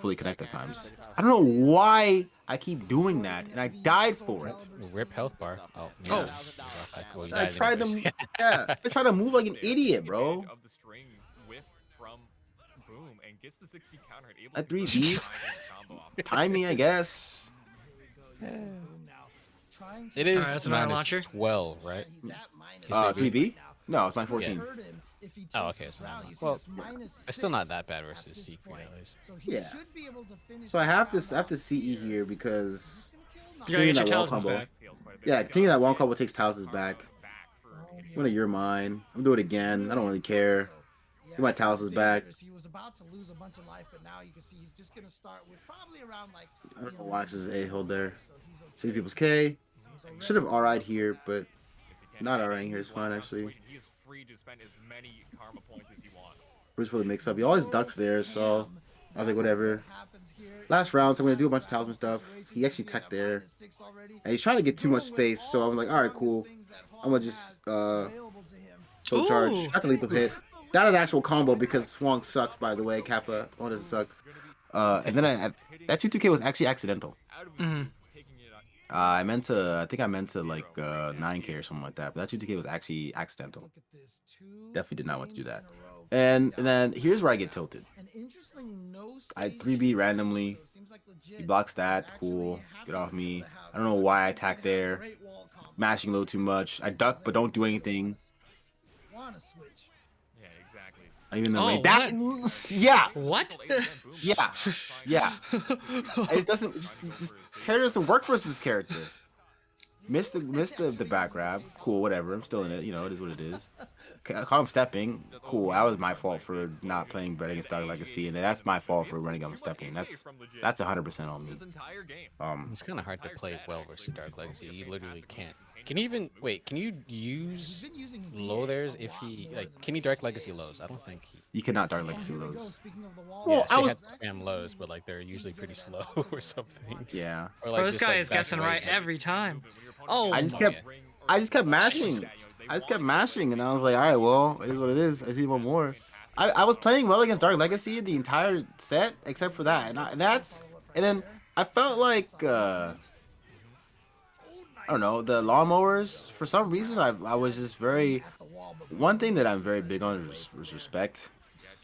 fully connect at times. I don't know why I keep doing that, and I died for it. Rip health bar. Oh, Oh. yeah. Well, you I died tried anyways. to, yeah, I tried to move like an idiot, bro. At 3B, timing, I guess. It is Alright, that's an iron minus launcher. 12, right? 3B? No, it's my 14. Oh, okay. So well, it's still not that bad versus Secret at least. Yeah. So I have to CE here because You gotta get your that wall talismans combo. back. Yeah, continuing that one combo takes talismans back. One of your mine. I'm doing it again. I don't really care. Get my talismans back. He was about to lose a bunch of life, but now you can see he's just gonna start with probably around like. I don't know why this is a hold there. 60 people's K. Should have RI'd here, but not RI'ing here is fine actually. Bruce for the mix up. He always ducks there, so I was like, whatever. Last round, so I'm gonna do a bunch of talisman stuff. He actually teched there, and he's trying to get too much space. So I'm like, all right, cool. I'm gonna just full charge. Got the lethal hit. Not an actual combo because Swang sucks, by the way. Kappa, one doesn't suck. And then that 2-2K was actually accidental. I think I meant to like 9K or something like that. But that 2-2K was actually accidental. Definitely did not want to do that. And then here's where I get tilted. I 3B randomly. He blocks that. Cool. Get off me. I don't know why I attacked there. Mashing a little too much. I duck but don't do anything. I even know that. Yeah. What? Yeah. Yeah. It doesn't. This character doesn't work for this character. Missed the back grab. Cool. Whatever. I'm still in it. You know, it is what it is. I caught him stepping. Cool. That was my fault for not playing better against Dark Legacy, and then that's my fault for running up and stepping. That's 100% on me. It's kind of hard to play well versus Dark Legacy. You literally can't. Can you even wait? Can you use low theirs if he like? Can he Dark Legacy lows? I don't think he. You cannot Dark Legacy lows. Yeah, so I had to spam lows, but like they're usually pretty slow or something. Yeah. Or, like, Bro, this just, guy like, is back guessing away, right but- every time. Oh, I just kept mashing. I just kept mashing, and I was like, all right, well, it is what it is. I see one more. I was playing well against Dark Legacy the entire set, except for that, and then I felt like I don't know, the lawnmowers. For some reason, I was just very. One thing that I'm very big on is respect,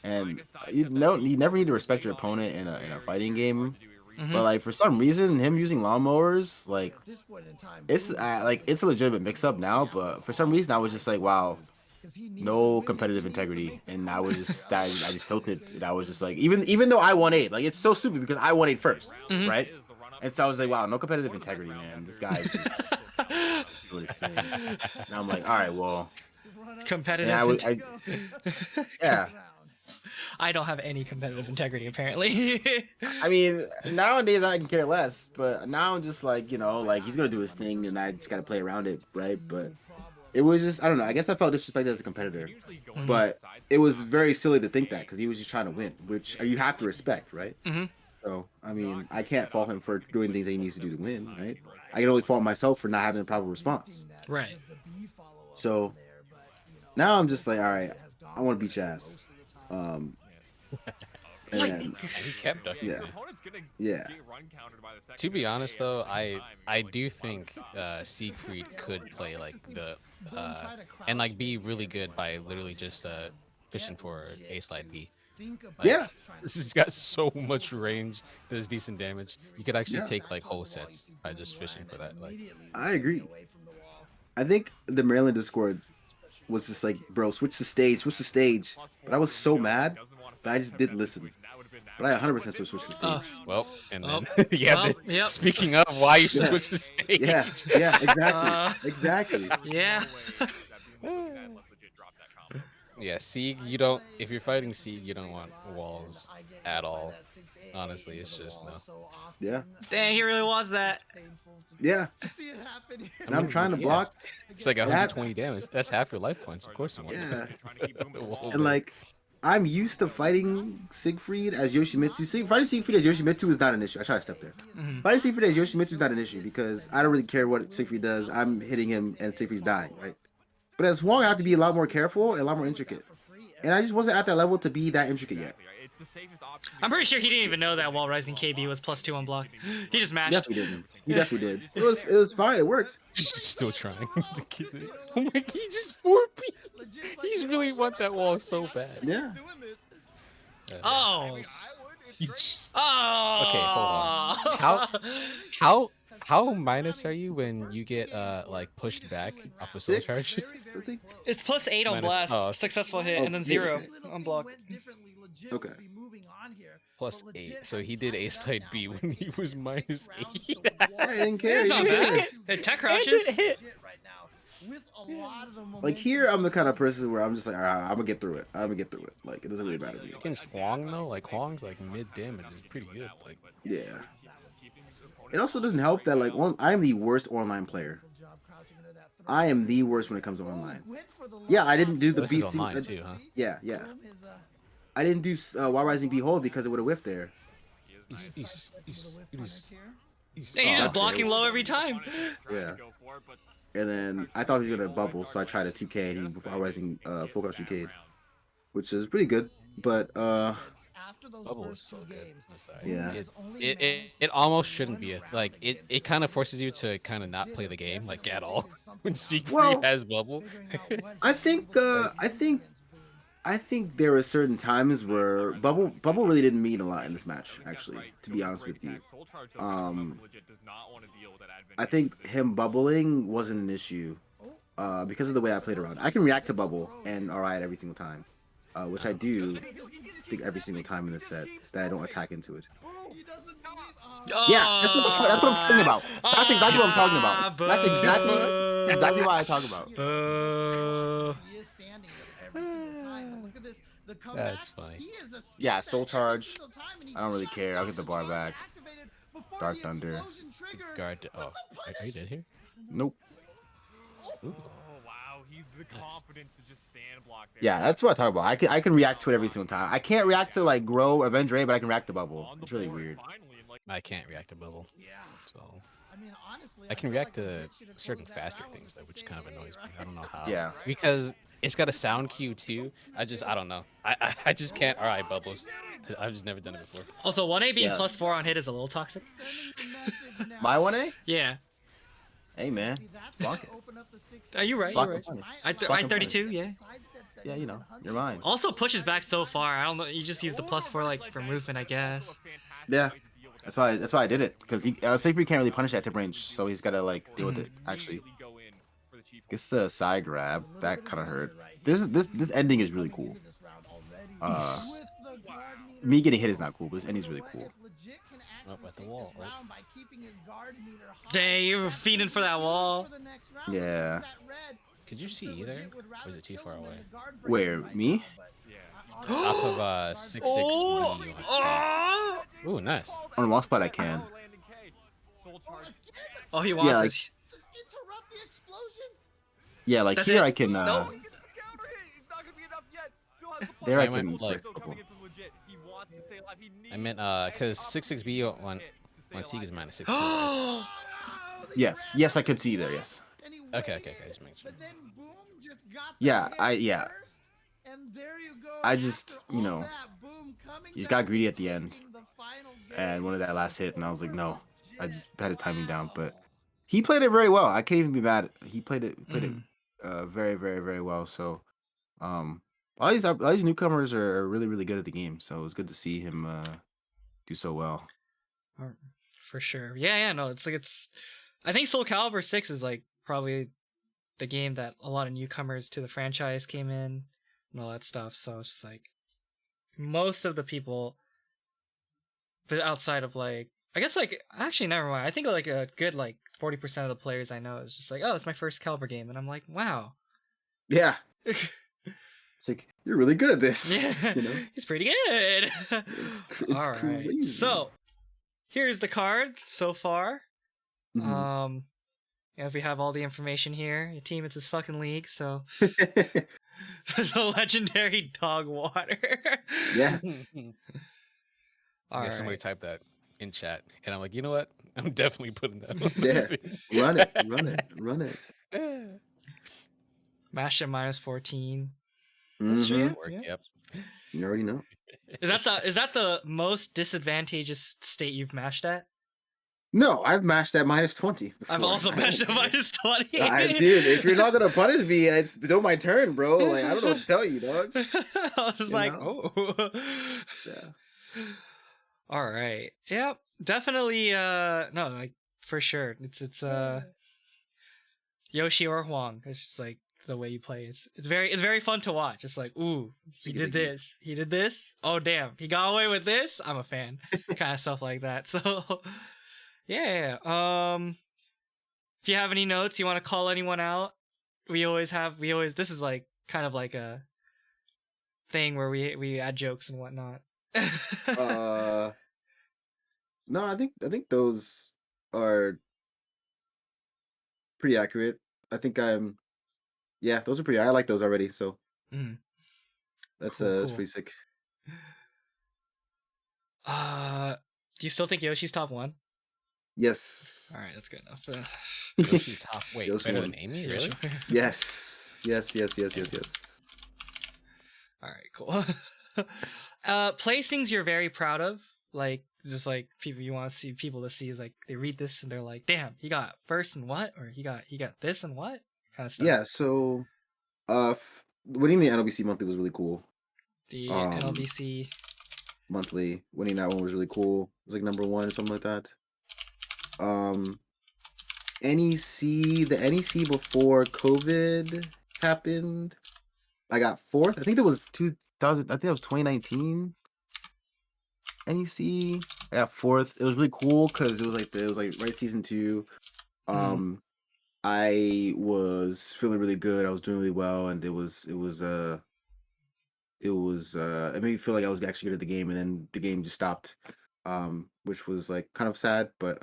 and you never need to respect your opponent in a fighting game. But like for some reason, him using lawnmowers, like it's a legitimate mix-up now. But for some reason, I was just like, wow, no competitive integrity, and I was just I just tilted. And I was just like, even though I won 8, like it's so stupid because I won 8 first, right? And so I was like, wow, no competitive integrity, man. This guy is just doing his thing. And I'm like, all right, well, competitive. yeah. I don't have any competitive integrity, apparently. I mean, nowadays I can care less, but now I'm just like, you know, like he's gonna do his thing, and I just gotta play around it, right? But it was just, I don't know. I guess I felt disrespected as a competitor, but it was very silly to think that because he was just trying to win, which you have to respect, right? So, I mean, I can't fault him for doing things that he needs to do to win, right? I can only fault myself for not having a proper response. Right. So now I'm just like, all right, I want to beat your ass. And he kept ducking. Yeah. Yeah. To be honest, though, I do think Siegfried could play like the and like be really good by literally just fishing for A slide B. think about Yeah. trying to This has pick got up so the much ball, range. Does decent damage. You could actually Yeah. take like whole Back towards the wall, you sets see by Boom just fishing land for and that. Like, immediately I was agree. getting away from the wall. I think the Maryland Discord was just like, bro, switch the stage, switch the stage. But I was so mad that I just didn't listen. But I 100% switched the stage. well, and Oh, then yeah. well, yep. Speaking of why you should Yeah. switch the stage. Yeah, yeah, exactly, Uh, exactly. Yeah. Yeah, Sieg, you don't. If you're fighting Sieg, you don't want walls at all. Honestly, it's just no. Yeah. Dang, he really wants that. Yeah. To see it happen here. And I'm trying to yeah, block. It's like That- 120 damage. That's half your life points. Of course you want Yeah. the wall And like, I'm used to fighting Siegfried as Yoshimitsu. Fighting Siegfried as Yoshimitsu is not an issue. I try to step there. Mhm. Fighting Siegfried as Yoshimitsu is not an issue because I don't really care what Siegfried does. I'm hitting him and Siegfried's dying, right? But as Wong, I have to be a lot more careful and a lot more intricate. And I just wasn't at that level to be that intricate yet. I'm pretty sure he didn't even know that wall rising KB was +2 on block. He just mashed. Definitely didn't. He definitely did. It was fine. It worked. He's still trying to keep it. Oh my, he just 4P. He's really want that wall so bad. Yeah. Oh. He just- Oh. Okay, hold on. How minus are you when you get like pushed back off a soul charge? Six, I think. It's +8 on Minus- blast, oh. successful hit, and then Oh, 0 okay. on block. Okay. +8. So he did A slide B when he was -8. I didn't care. It's He not didn't bad. care. It tech crouches. Like here, I'm the kind of person where I'm just like, all right, I'm gonna get through it. I'm gonna get through it. Like it doesn't really matter to me. Against Huang though, like Huang's like mid damage is pretty good. Like Yeah. It also doesn't help that like I'm the worst online player. I am the worst when it comes to online. Yeah, I didn't do the this is BC. online too, huh? Yeah, yeah. I didn't do Why Rising Behold because it would have whiffed there. Dang, you're just blocking low every time. Yeah. And then I thought he was gonna bubble, so I tried a 2K and he Why Rising full crouch 2K, which is pretty good. But Bubble is so good. I'm sorry. Yeah. It almost shouldn't be like it kind of forces you to kind of not play the game like at all when Siegfried Well, has bubble. I think there were certain times where bubble really didn't mean a lot in this match. Actually, to be honest with you, I think him bubbling wasn't an issue because of the way I played around. I can react to bubble and RI every single time, which I do. I think every single time in this set that I don't attack into it. Yeah, that's what I'm talking about. That's exactly what I'm talking about. That's exactly what I talk about. That's funny. Yeah, soul charge. I don't really care. I'll get the bar back. Dark Thunder. Guard. Oh, are you dead here? Nope. Ooh. Wow, he's the confidence to just stand block there. Yeah, that's what I talk about. I can react to it every single time. I can't react to like Grow or Avenge Ray, but I can react to Bubble. It's really weird. I can't react to bubble. Yeah. So I mean, honestly, I can react to certain faster things though, which kind of annoys me. I don't know how. Yeah. Because it's got a sound cue too. I don't know. I just can't. All right, bubbles. I've just never done it before. Also, 1A being Yeah. +4 on hit is a little toxic. My 1A? Yeah. Hey man, block it. Are you right? Block You're the right. money. I 32. Yeah. Yeah, you know, you're mine. Also pushes back so far. I don't know. You just use the +4 like for movement, I guess. Yeah, that's why I did it because Siegfried can't really punish that tip range, so he's gotta like deal with it. Actually, it's a side grab that kind of hurt. This ending is really cool. Me getting hit is not cool, but this ending is really cool. Up at the wall. Oh. Dang, you were feeding for that wall. Yeah. Could you see either? Or is it too far away? Where me? Off of 6-6. Oh! Ooh, nice. On one spot I can. Oh, he wants Yeah, like- this. Yeah, like That's here it. I can. No. There I I can. went, like- I meant because 6-6B when Sieg is -6. Yes, I could see there. Yes. Okay. Just make sure. Yeah, I just, you know, he just got greedy at the end and wanted that last hit, and I was like, no, I just had his timing down. But he played it very well. I can't even be mad. He played it very, very, very well. So, all these newcomers are really really good at the game, so it was good to see him do so well. For sure. Yeah, no, it's like I think Soul Calibur 6 is like probably the game that a lot of newcomers to the franchise came in and all that stuff. So it's just like most of the people, but outside of like, I guess like actually never mind. I think like a good like 40% of the players I know is just like, oh, it's my first Calibur game, and I'm like, wow. Yeah. It's like, you're really good at this. Yeah, You know? he's pretty good. It's All right. crazy. So here's the card so far. Mhm. If we have all the information here, your team, it's his fucking league, so the legendary dog water. Yeah. All Yeah, somebody right. typed that in chat, and I'm like, you know what? I'm definitely putting that. On Yeah. the Run it. Run it. Run it. video. Mash at -14. That's true. Mhm. Yeah. Work, Yeah. Yep. You already know. Is that the most disadvantageous state you've mashed at? No, I've mashed at -20 before. I've also I mashed at don't care. -20. Dude, if you're not gonna punish me, it's still my turn, bro. Like, I don't know what to tell you, dog. I was You like, know? oh. Yeah. All right. Yep. Definitely no, like for sure. It's Yoshi or Huang. It's just like the way you play. It's very fun to watch. It's like, ooh, he did this. He did this. Oh damn, he got away with this. I'm a fan. Kind of stuff like that. So yeah. If you have any notes, you want to call anyone out, we always this is like kind of like a thing where we add jokes and whatnot. No, I think those are pretty accurate. I think yeah, those are pretty. I like those already. So Mm. that's Cool, that's cool. pretty sick. Do you still think Yoshi's top 1? Yes. All right, that's good enough. Yoshi top. Wait, Yoshi better won. than Amy? Really? Yes. Yes. All right, cool. Placings you're very proud of, like just like people you want to see people to see is like they read this and they're like, damn, he got first and what, or he got this and what kind of stuff. Yeah. So, winning the NLBC monthly was really cool. The NLBC monthly, winning that one was really cool. It was like number 1 or something like that. The NEC before COVID happened, I got 4th. I think that was 2000. I think that was 2019. NEC, I got 4th. It was really cool because it was like right season 2. I was feeling really good. I was doing really well, and it made me feel like I was actually good at the game, and then the game just stopped, which was like kind of sad, but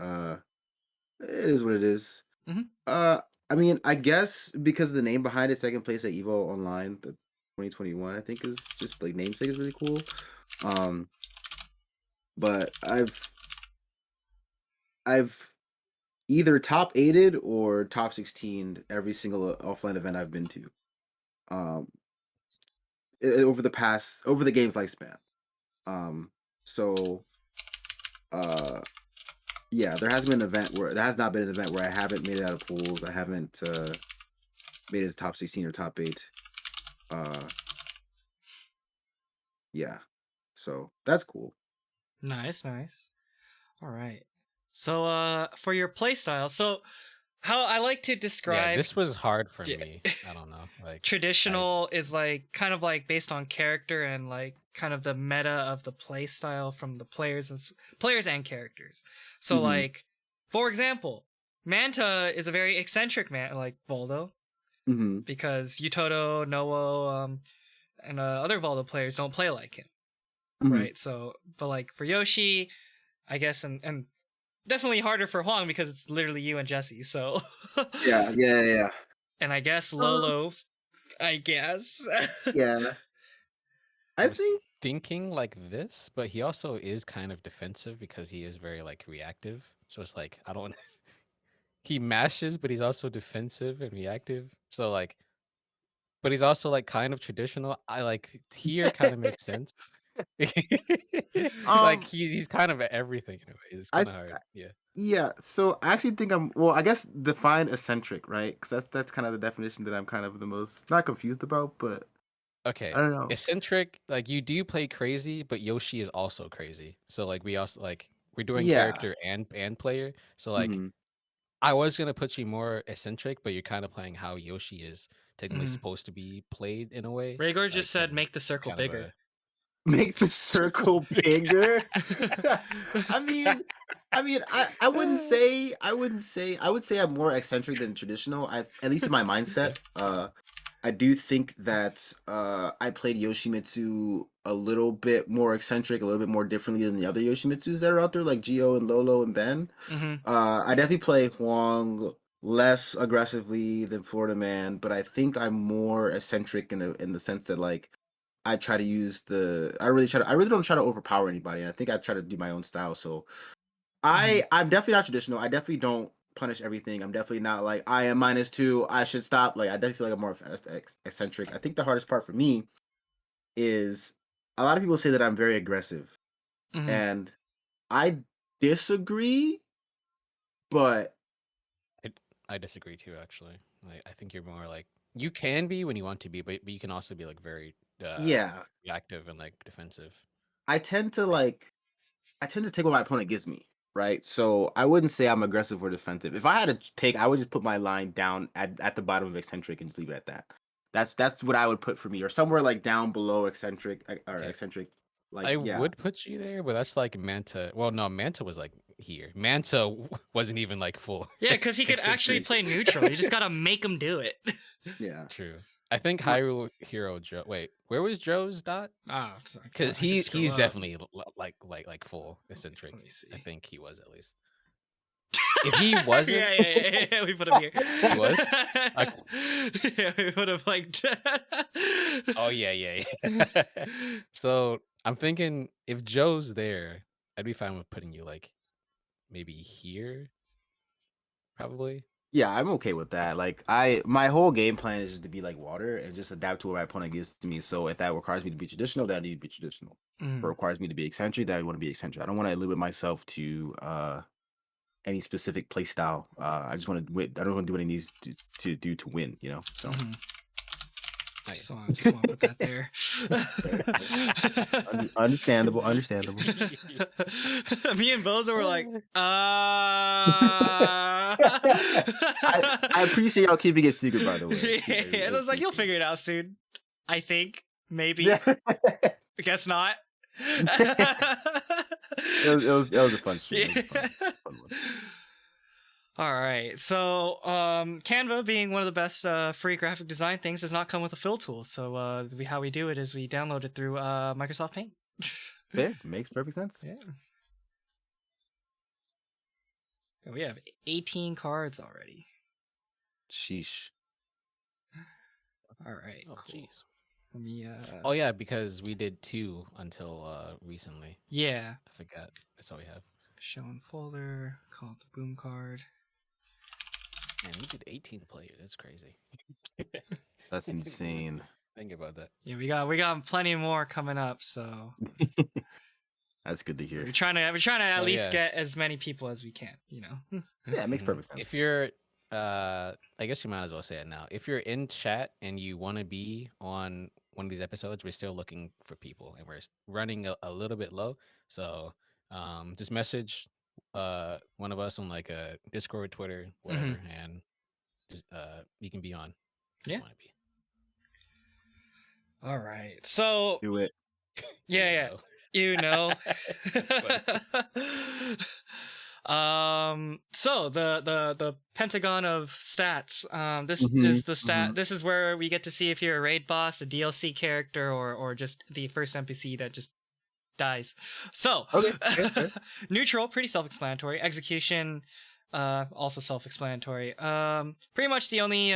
it is what it is. Mhm. I mean, I guess because of the name behind it, second place at Evo Online, the 2021, I think is just like namesake is really cool. But I've either top 8'd or top 16'd every single offline event I've been to. Over the game's lifespan. So yeah, there has not been an event where I haven't made it out of pools. I haven't made it to top 16 or top 8. Yeah. So that's cool. Nice. All right. So for your playstyle, so how I like to describe Yeah, this was hard for me. I don't know. Like traditional is like kind of like based on character and like kind of the meta of the play style from the players and characters. So like, for example, Manta is a very eccentric man, like Voldo, because Utoto, Nowo, and other Voldo players don't play like him, right? So, but like for Yoshi, I guess, and definitely harder for Huang because it's literally you and Jesse. So yeah. And I guess Lolo, I guess. Yeah. I was thinking like this, but he also is kind of defensive because he is very like reactive. So it's like I don't. He mashes, but he's also defensive and reactive. So like, but he's also like kind of traditional. I like here kind of makes sense. Like he's kind of everything in a way. It's kind of hard. Yeah. Yeah. So I actually think I guess define eccentric, right? Because that's kind of the definition that I'm kind of the most not confused about, but Okay, I don't know. eccentric, like you do play crazy, but Yoshi is also crazy. So like we also like we're doing Yeah. character and player. So like Mhm. I was gonna put you more eccentric, but you're kind of playing how Yoshi is technically Mhm. supposed to be played in a way. Rhaegar just Like said, in "Make the circle kind of bigger." a Make the circle circle big. bigger. I mean, I wouldn't say I would say I'm more eccentric than traditional. At least in my mindset. I do think that I played Yoshimitsu a little bit more eccentric, a little bit more differently than the other Yoshimitsus that are out there, like Gio and Lolo and Ben. Mm-hmm. I definitely play Huang less aggressively than Florida Man, but I think I'm more eccentric in the sense that like I try to use I really don't try to overpower anybody, and I think I try to do my own style. So I'm definitely not traditional. I definitely don't punish everything. I'm definitely not like I am -2. I should stop. Like I definitely feel like I'm more eccentric. I think the hardest part for me is a lot of people say that I'm very aggressive, Mm-hmm. and I disagree. But I disagree too, actually. Like I think you're more like you can be when you want to be, but you can also be like very yeah, reactive and like defensive. I tend to like I tend to take what my opponent gives me, right? So I wouldn't say I'm aggressive or defensive. If I had to pick, I would just put my line down at the bottom of eccentric and just leave it at that. That's what I would put for me, or somewhere like down below eccentric or Okay. eccentric. Like I yeah, would put you there, but that's like Manta. Well, no, Manta was like here. Manta wasn't even like full. Yeah, because he could actually eccentric. play neutral. You just gotta make him do it. Yeah. True. I think But- Hyrule Hero Joe. Wait, where was Joe's dot? Oh, Because he's definitely like full eccentric. Let me see. I think he was at least. If he wasn't, yeah, we put him here. He was? Yeah, we would have liked. oh yeah. So I'm thinking if Joe's there, I'd be fine with putting you like maybe here, probably. Yeah, I'm okay with that. Like my whole game plan is just to be like water and just adapt to what my opponent gives to me. So if that requires me to be traditional, then I need to be traditional. If it requires me to be eccentric, then I want to be eccentric. I don't want to limit myself to any specific play style. I just want to win. I don't want to do what it needs to do to win, you know? So Just want to put that there. understandable. Me and Bozo were like, I appreciate y'all keeping it secret, by the way. Yeah, and I was like, you'll figure it out soon. I think. Maybe. Guess not. It was a fun stream. It was a fun one. All right. So, Canva, being one of the best free graphic design things, does not come with a fill tool. So, how we do it is we download it through Microsoft Paint. Fair. Makes perfect sense. Yeah. We have 18 cards already. Sheesh. All right. Oh Cool. jeez. Let me. Oh yeah, because we did 2 until recently. Yeah. I forgot. That's all we have. Show in folder. Call it the boom card. Man, we did 18 players. That's crazy. That's insane. Think about that. Yeah, we got plenty more coming up. So That's good to hear. we're trying to at least yeah. get as many people as we can. You know. Yeah, it makes perfect sense. If you're, I guess you might as well say it now. If you're in chat and you want to be on one of these episodes, we're still looking for people, and we're running a little bit low. So, just message one of us on like a Discord, Twitter, whatever, and just you can be on. If Yeah. You want to be. All right. So do it. yeah. You know. So the pentagon of stats. This is the stat. This is where we get to see if you're a raid boss, a DLC character, or just the first NPC that just dies. So Okay. neutral, pretty self-explanatory. Execution, also self-explanatory. Pretty much the only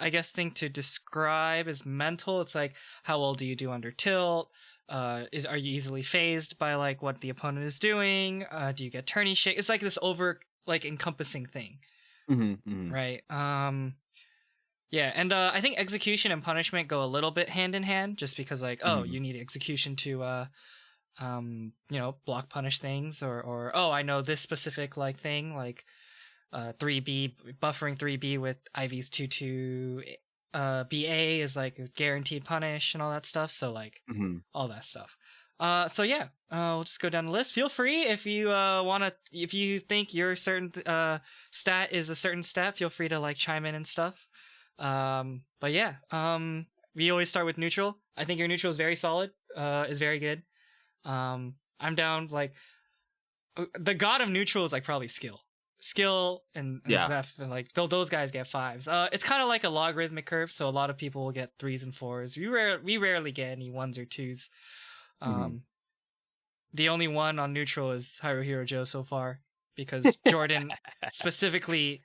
I guess thing to describe is mental. It's like how well do you do under tilt? Are you easily phased by like what the opponent is doing? Do you get tourney shake? It's like this over like encompassing thing, right? Yeah, and I think execution and punishment go a little bit hand in hand, just because like you need execution to block punish things, or I know this specific like thing like 3B buffering 3B with IV's 2/2 BA is like a guaranteed punish and all that stuff. So like all that stuff. So yeah, we'll just go down the list. Feel free if you if you think your certain stat is a certain stat, feel free to like chime in and stuff. But yeah, we always start with neutral. I think your neutral is very solid. Is very good. I'm down like the god of neutral is like probably skill and Zeph, and like those guys get 5s. It's kind of like a logarithmic curve, so a lot of people will get 3s and 4s. We rarely get any 1s or 2s. The only one on neutral is Hirohiro Joe so far, because Jordan specifically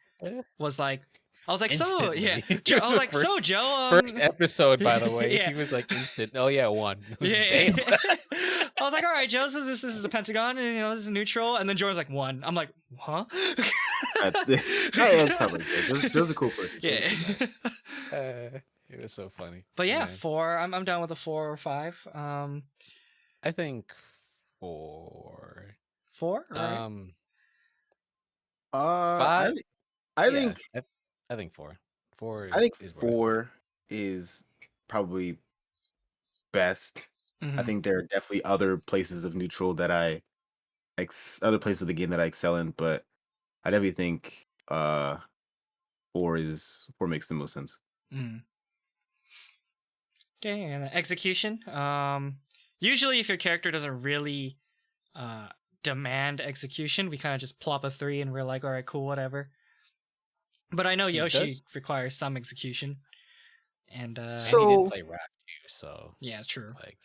was like, I was like, Instantly. so yeah, It I was was like, the so Joe, first episode, by the way, yeah. he was like instant. Oh yeah, 1. Yeah. Damn. I was like, all right, Joe, this is the pentagon, and this is neutral, and then Jordan's like 1. I'm like, huh? It's not like that. Joe's a cool person. Yeah. It was so funny. But yeah, Man. 4. I'm down with a 4 or 5. I think 4. 4. Right? 5. I think I think 4. 4. I think is 4 is probably best. I think there are definitely other places of neutral that other places of the game that I excel in, but I definitely think 4 makes the most sense. Okay, and execution. Usually if your character doesn't really demand execution, we kind of just plop a 3 and we're like, all right, cool, whatever. But I know Yoshi requires some execution, and and he did play rap too, so yeah, true. Like,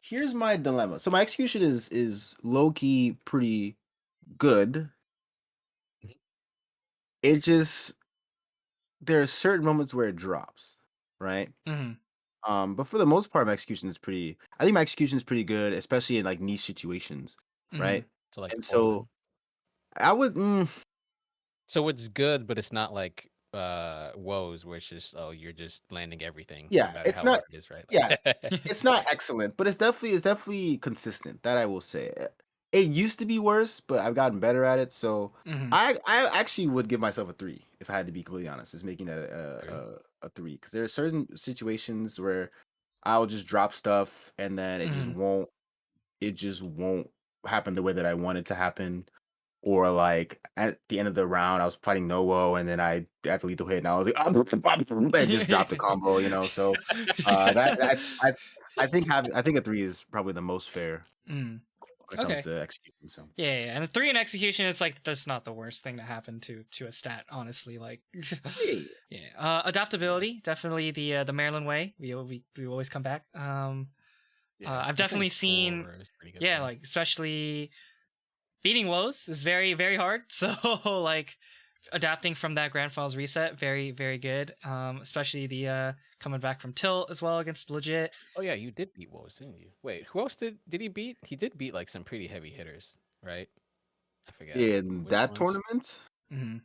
here's my dilemma. So my execution is low key pretty good. It just there are certain moments where it drops, right? But for the most part, my execution is pretty. I think my execution is pretty good, especially in like niche situations, right? So like, and so I would. So it's good, but it's not like woes where it's just you're just landing everything. Yeah, no matter it's how not. hard it is, right? Yeah, it's not excellent, but it's definitely consistent. That I will say. It used to be worse, but I've gotten better at it. So I actually would give myself a 3 if I had to be completely honest. Is making a 3 because there are certain situations where I'll just drop stuff and then it just won't happen the way that I want it to happen. Or like at the end of the round, I was fighting Nowo, and then I had to lethal hit, and I was like, and just dropped the combo, So I think a 3 is probably the most fair when it comes to execution. So yeah, and a 3 in execution, it's like that's not the worst thing to happen to a stat, honestly. Like, adaptability, definitely the Maryland way. We always come back. I've definitely seen, like especially. Beating woes is very, very hard. So, like, adapting from that Grand Finals reset, very, very good. Especially the coming back from tilt as well against legit. Oh yeah, you did beat woes, didn't you? Wait, who else did he beat? He did beat like some pretty heavy hitters, right? I forget. In that tournament.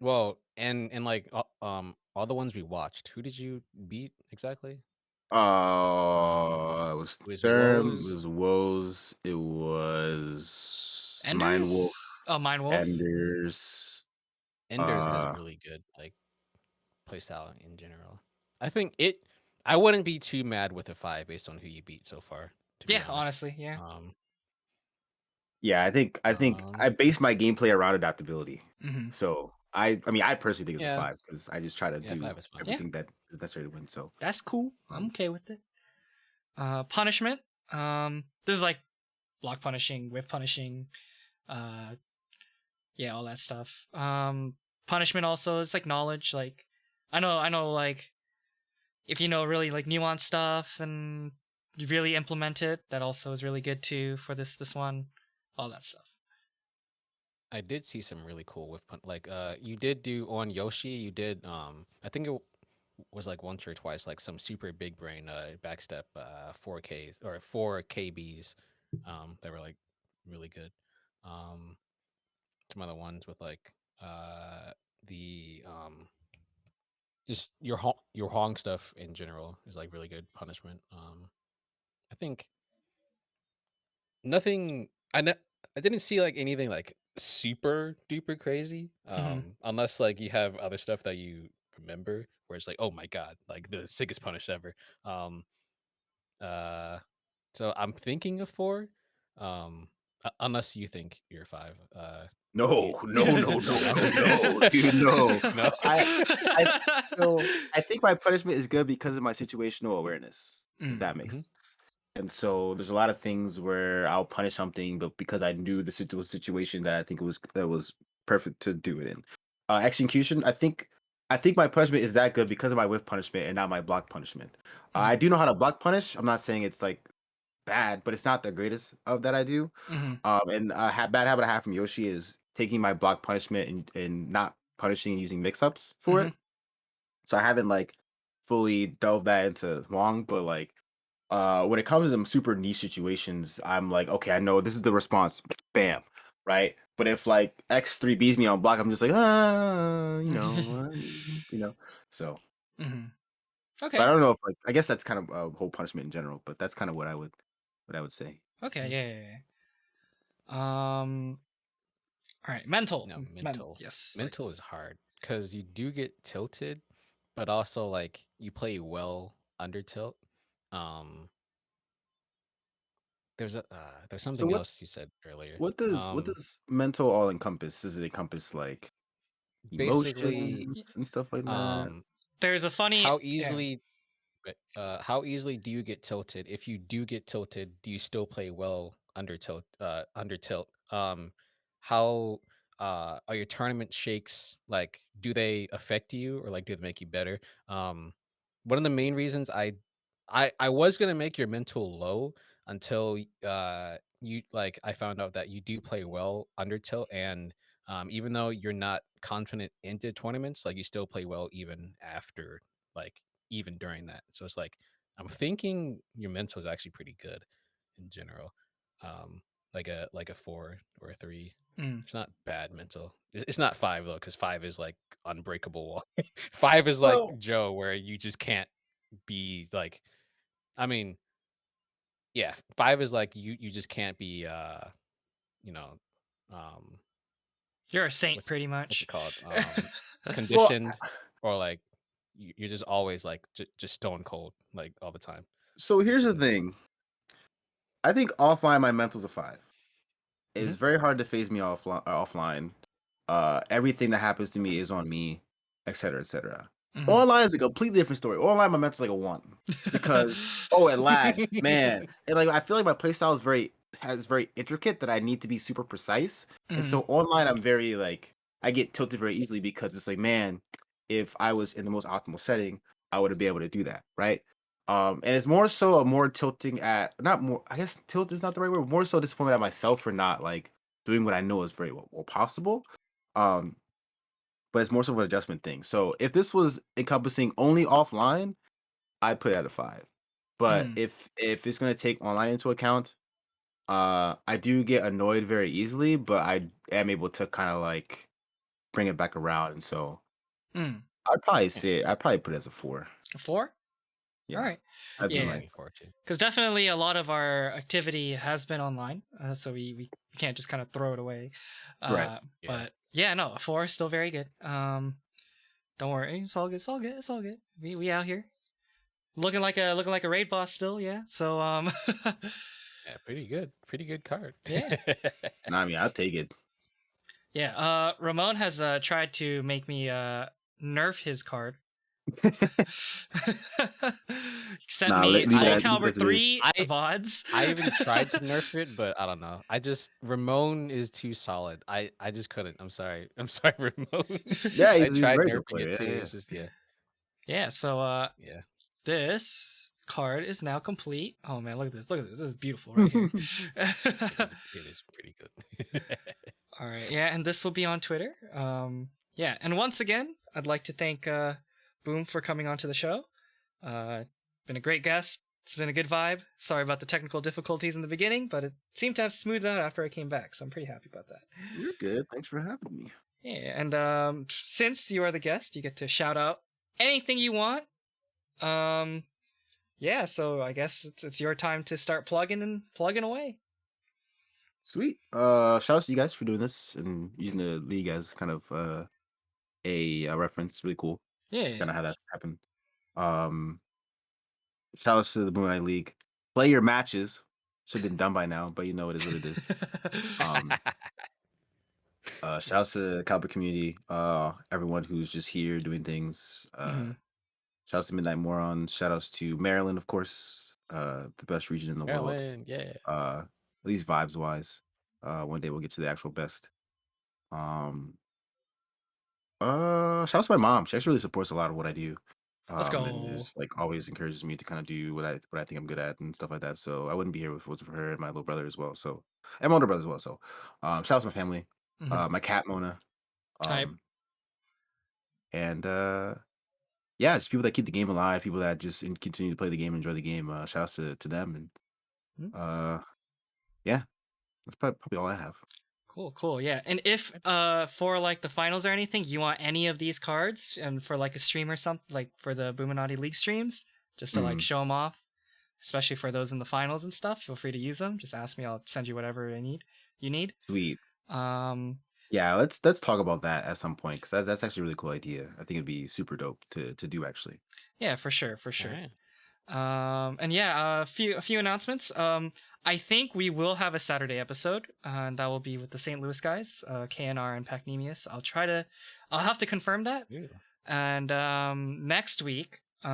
Well, and like all the ones we watched, who did you beat exactly? It was Therm, it was Woes, it was Mind Wolf. Oh, Mind Wolf. Enders. Enders has a really good like playstyle in general. I think I wouldn't be too mad with a 5 based on who you beat so far. Yeah, honestly, yeah. Yeah, I think I base my gameplay around adaptability. So I mean, I personally think it's a 5 because I just try to do everything that is necessary to win. So that's cool. I'm okay with it. Punishment. This is like block punishing, whiff punishing, all that stuff. Punishment also is like knowledge. Like I know, like if you know really like nuanced stuff and you really implement it, that also is really good too for this one. All that stuff. I did see some really cool with like you did do on Yoshi. You did I think it was like once or twice like some super big brain backstep 4Ks or 4 KBs that were like really good. Some other ones with like the just your Hong stuff in general is like really good punishment. I think nothing. I didn't see like anything like super duper crazy. Unless like you have other stuff that you remember, where it's like, oh my god, like the sickest punish ever. Uh, so I'm thinking of 4. Unless you think you're 5. No, no, no, no, No, no, dude, no. no. I so I think my punishment is good because of my situational awareness, if that makes Mhm. sense. And so there's a lot of things where I'll punish something, but because I knew the situation that I think that was perfect to do it in. Execution, I think my punishment is that good because of my whiff punishment and not my block punishment. I do know how to block punish. I'm not saying it's like bad, but it's not the greatest of that I do. Mhm. And a bad habit I have from Yoshi is taking my block punishment and not punishing and using mix-ups for it. So I haven't like fully delved that into Wong, but like when it comes to some super niche situations, I'm like, okay, I know this is the response. Bam. Right. But if like X3 beats me on block, I'm just like, you know. So Mhm. but Okay. I don't know if like I guess that's kind of a whole punishment in general, but that's kind of what I would say. Okay. Yeah. All right. Mental. No, mental. Yes. Mental is hard because you do get tilted, but also like you play well under tilt. Um, there's So something else you said earlier. what does mental all encompass? Does it encompass like Basically, emotions and stuff like that? um, There's a funny. how Yeah. easily how easily do you get tilted? If you do get tilted, do you still play well under tilt? Under tilt. How are your tournament shakes like? Do they affect you or like do they make you better? One of the main reasons I was gonna make your mental low until you like I found out that you do play well under tilt and even though you're not confident into tournaments, like you still play well even after like even during that. So it's like I'm thinking your mental is actually pretty good in general. Like a 4 or a 3. Mm. It's not bad mental. It's not 5 though, because 5 is like unbreakable wall. 5 is like Well, Joe, where you just can't be like. I mean, yeah, 5 is like you just can't be you know, um, You're a saint, what's pretty what's much. it called? well, Conditioned or like you're just always like just stone cold like all the time. so here's the Basically. thing. I think offline my mental's a 5. It's Mhm. very hard to phase me offline. Everything that happens to me is on me, etc., etc. Mhm. Online is a completely different story. Online, my mental's like a 1 because it lag, man. And like I feel like my playstyle is very intricate that I need to be super precise. And Mhm. so online, I'm very like I get tilted very easily because it's like, man, if I was in the most optimal setting, I would have been able to do that, right? And it's more so a more tilting at not more. I guess tilt is not the right word. More so disappointment at myself for not like doing what I know is very well possible. Um, but it's more so of an adjustment thing. So if this was encompassing only offline, I'd put it at a 5. But Mm. if it's gonna take online into account, I do get annoyed very easily, but I am able to kind of like bring it back around, and so Mm. I'd probably put it as a 4. A 4? Yeah, All right. I'd be Yeah. like, Because definitely a lot of our activity has been online, so we can't just kind of throw it away. Right. Yeah. But yeah, no, a 4 is still very good. Don't worry, it's all good. It's all good. It's all good. We out here looking like a raid boss still. Yeah. So Yeah, pretty good card. Yeah. nah, I mean, I'll take it. Yeah. Ramon has tried to make me nerf his card. Sent Nah, me leave Soul that Calibur as it is. 3 VODs. I even tried to nerf it, but I don't know. Ramon is too solid. I just couldn't. I'm sorry. I'm sorry, Ramon. Yeah, I he's a tried very good nerfing player. it too. Yeah, It's just yeah. Yeah, so Yeah. this card is now complete. Oh man, look at this. Look at this. This is beautiful right here. It is pretty good. All right. Yeah, and this will be on Twitter. Yeah, and once again, I'd like to thank Boom for coming onto the show. Been a great guest. It's been a good vibe. Sorry about the technical difficulties in the beginning, but it seemed to have smoothed out after I came back, so I'm pretty happy about that. You're good. Thanks for having me. Yeah, and since you are the guest, you get to shout out anything you want. Yeah, so I guess it's your time to start plugging away. Sweet. Shout out to you guys for doing this and using the league as kind of a reference. Really cool. Yeah. Kind of how that's happened. Um, Shout outs to the Moon Eye League. Play your matches. Should have been done by now, but you know it is what it is. Um, Shout outs to the Caliber community. Everyone who's just here doing things. Shout outs to Midnight Moron. Shout outs to Maryland, of course. The best region in the world. Maryland, yeah. At least vibes wise. One day we'll get to the actual best. Shout out to my mom. She actually really supports a lot of what I do. Let's go. And just like always encourages me to kind of do what I think I'm good at and stuff like that. So I wouldn't be here if it wasn't for her and my little brother as well. So and my older brother as well. So shout out to my family. My cat Mona. Hype. And yeah, just people that keep the game alive, people that just continue to play the game, enjoy the game. Shout outs to them. And yeah, that's probably all I have. Cool. Yeah. And if for like the finals or anything, you want any of these cards and for like a stream or something, like for the Boominati League streams, just to like show them off, especially for those in the finals and stuff, feel free to use them. Just ask me, I'll send you whatever you need. Sweet. Yeah, let's talk about that at some point because that's actually a really cool idea. I think it'd be super dope to do actually. Yeah, for sure. Alright. And yeah, a few announcements. I think we will have a Saturday episode, and that will be with the St. Louis guys, KNR and Pacnemius. I'll have to confirm that. Ew. And next week, it's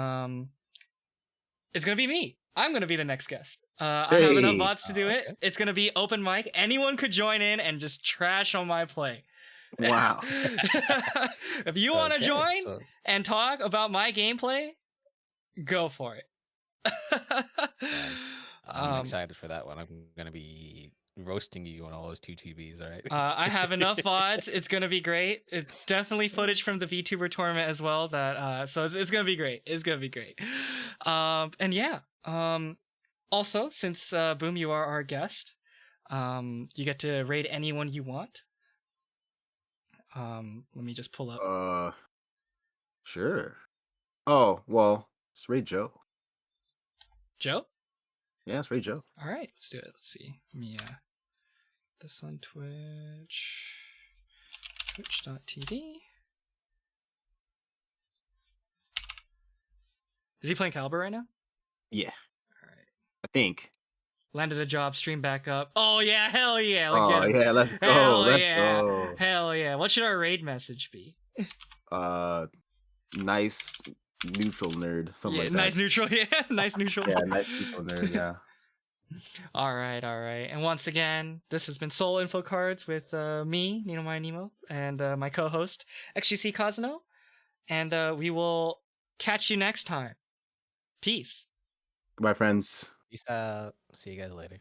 gonna be me. I'm gonna be the next guest. I have enough bots to do it. Okay. It's gonna be open mic. Anyone could join in and just trash on my play. Wow. If you want to Okay, join so- and talk about my gameplay, go for it. I'm excited for that one. I'm gonna be roasting you on all those 2TVs, all right? I have enough VODs. It's gonna be great. It's definitely footage from the VTuber tournament as well. That so it's gonna be great. It's gonna be great. And yeah. Also, since Boom, you are our guest, you get to raid anyone you want. Let me just pull up. Sure. Oh well, it's Ray Joe. Joe. Yeah, it's Ray Joe. All right, let's do it. Let's see. Let me this on Twitch. Twitch.tv. Is he playing Caliber right now? Yeah. All right. I think. Landed a job, stream back up. Oh yeah, hell yeah. Oh yeah, let's go. Hell Let's yeah. go. Hell yeah. What should our raid message be? Nice neutral nerd. Something Yeah, like that. nice neutral. Yeah, nice neutral. Yeah, nice neutral nerd. Yeah. All right. And once again, this has been Soul Info Cards with me, Ninomae Nimo, and my co-host, XGC Kazano. And we will catch you next time. Peace. Goodbye, friends. Peace out. See you guys later.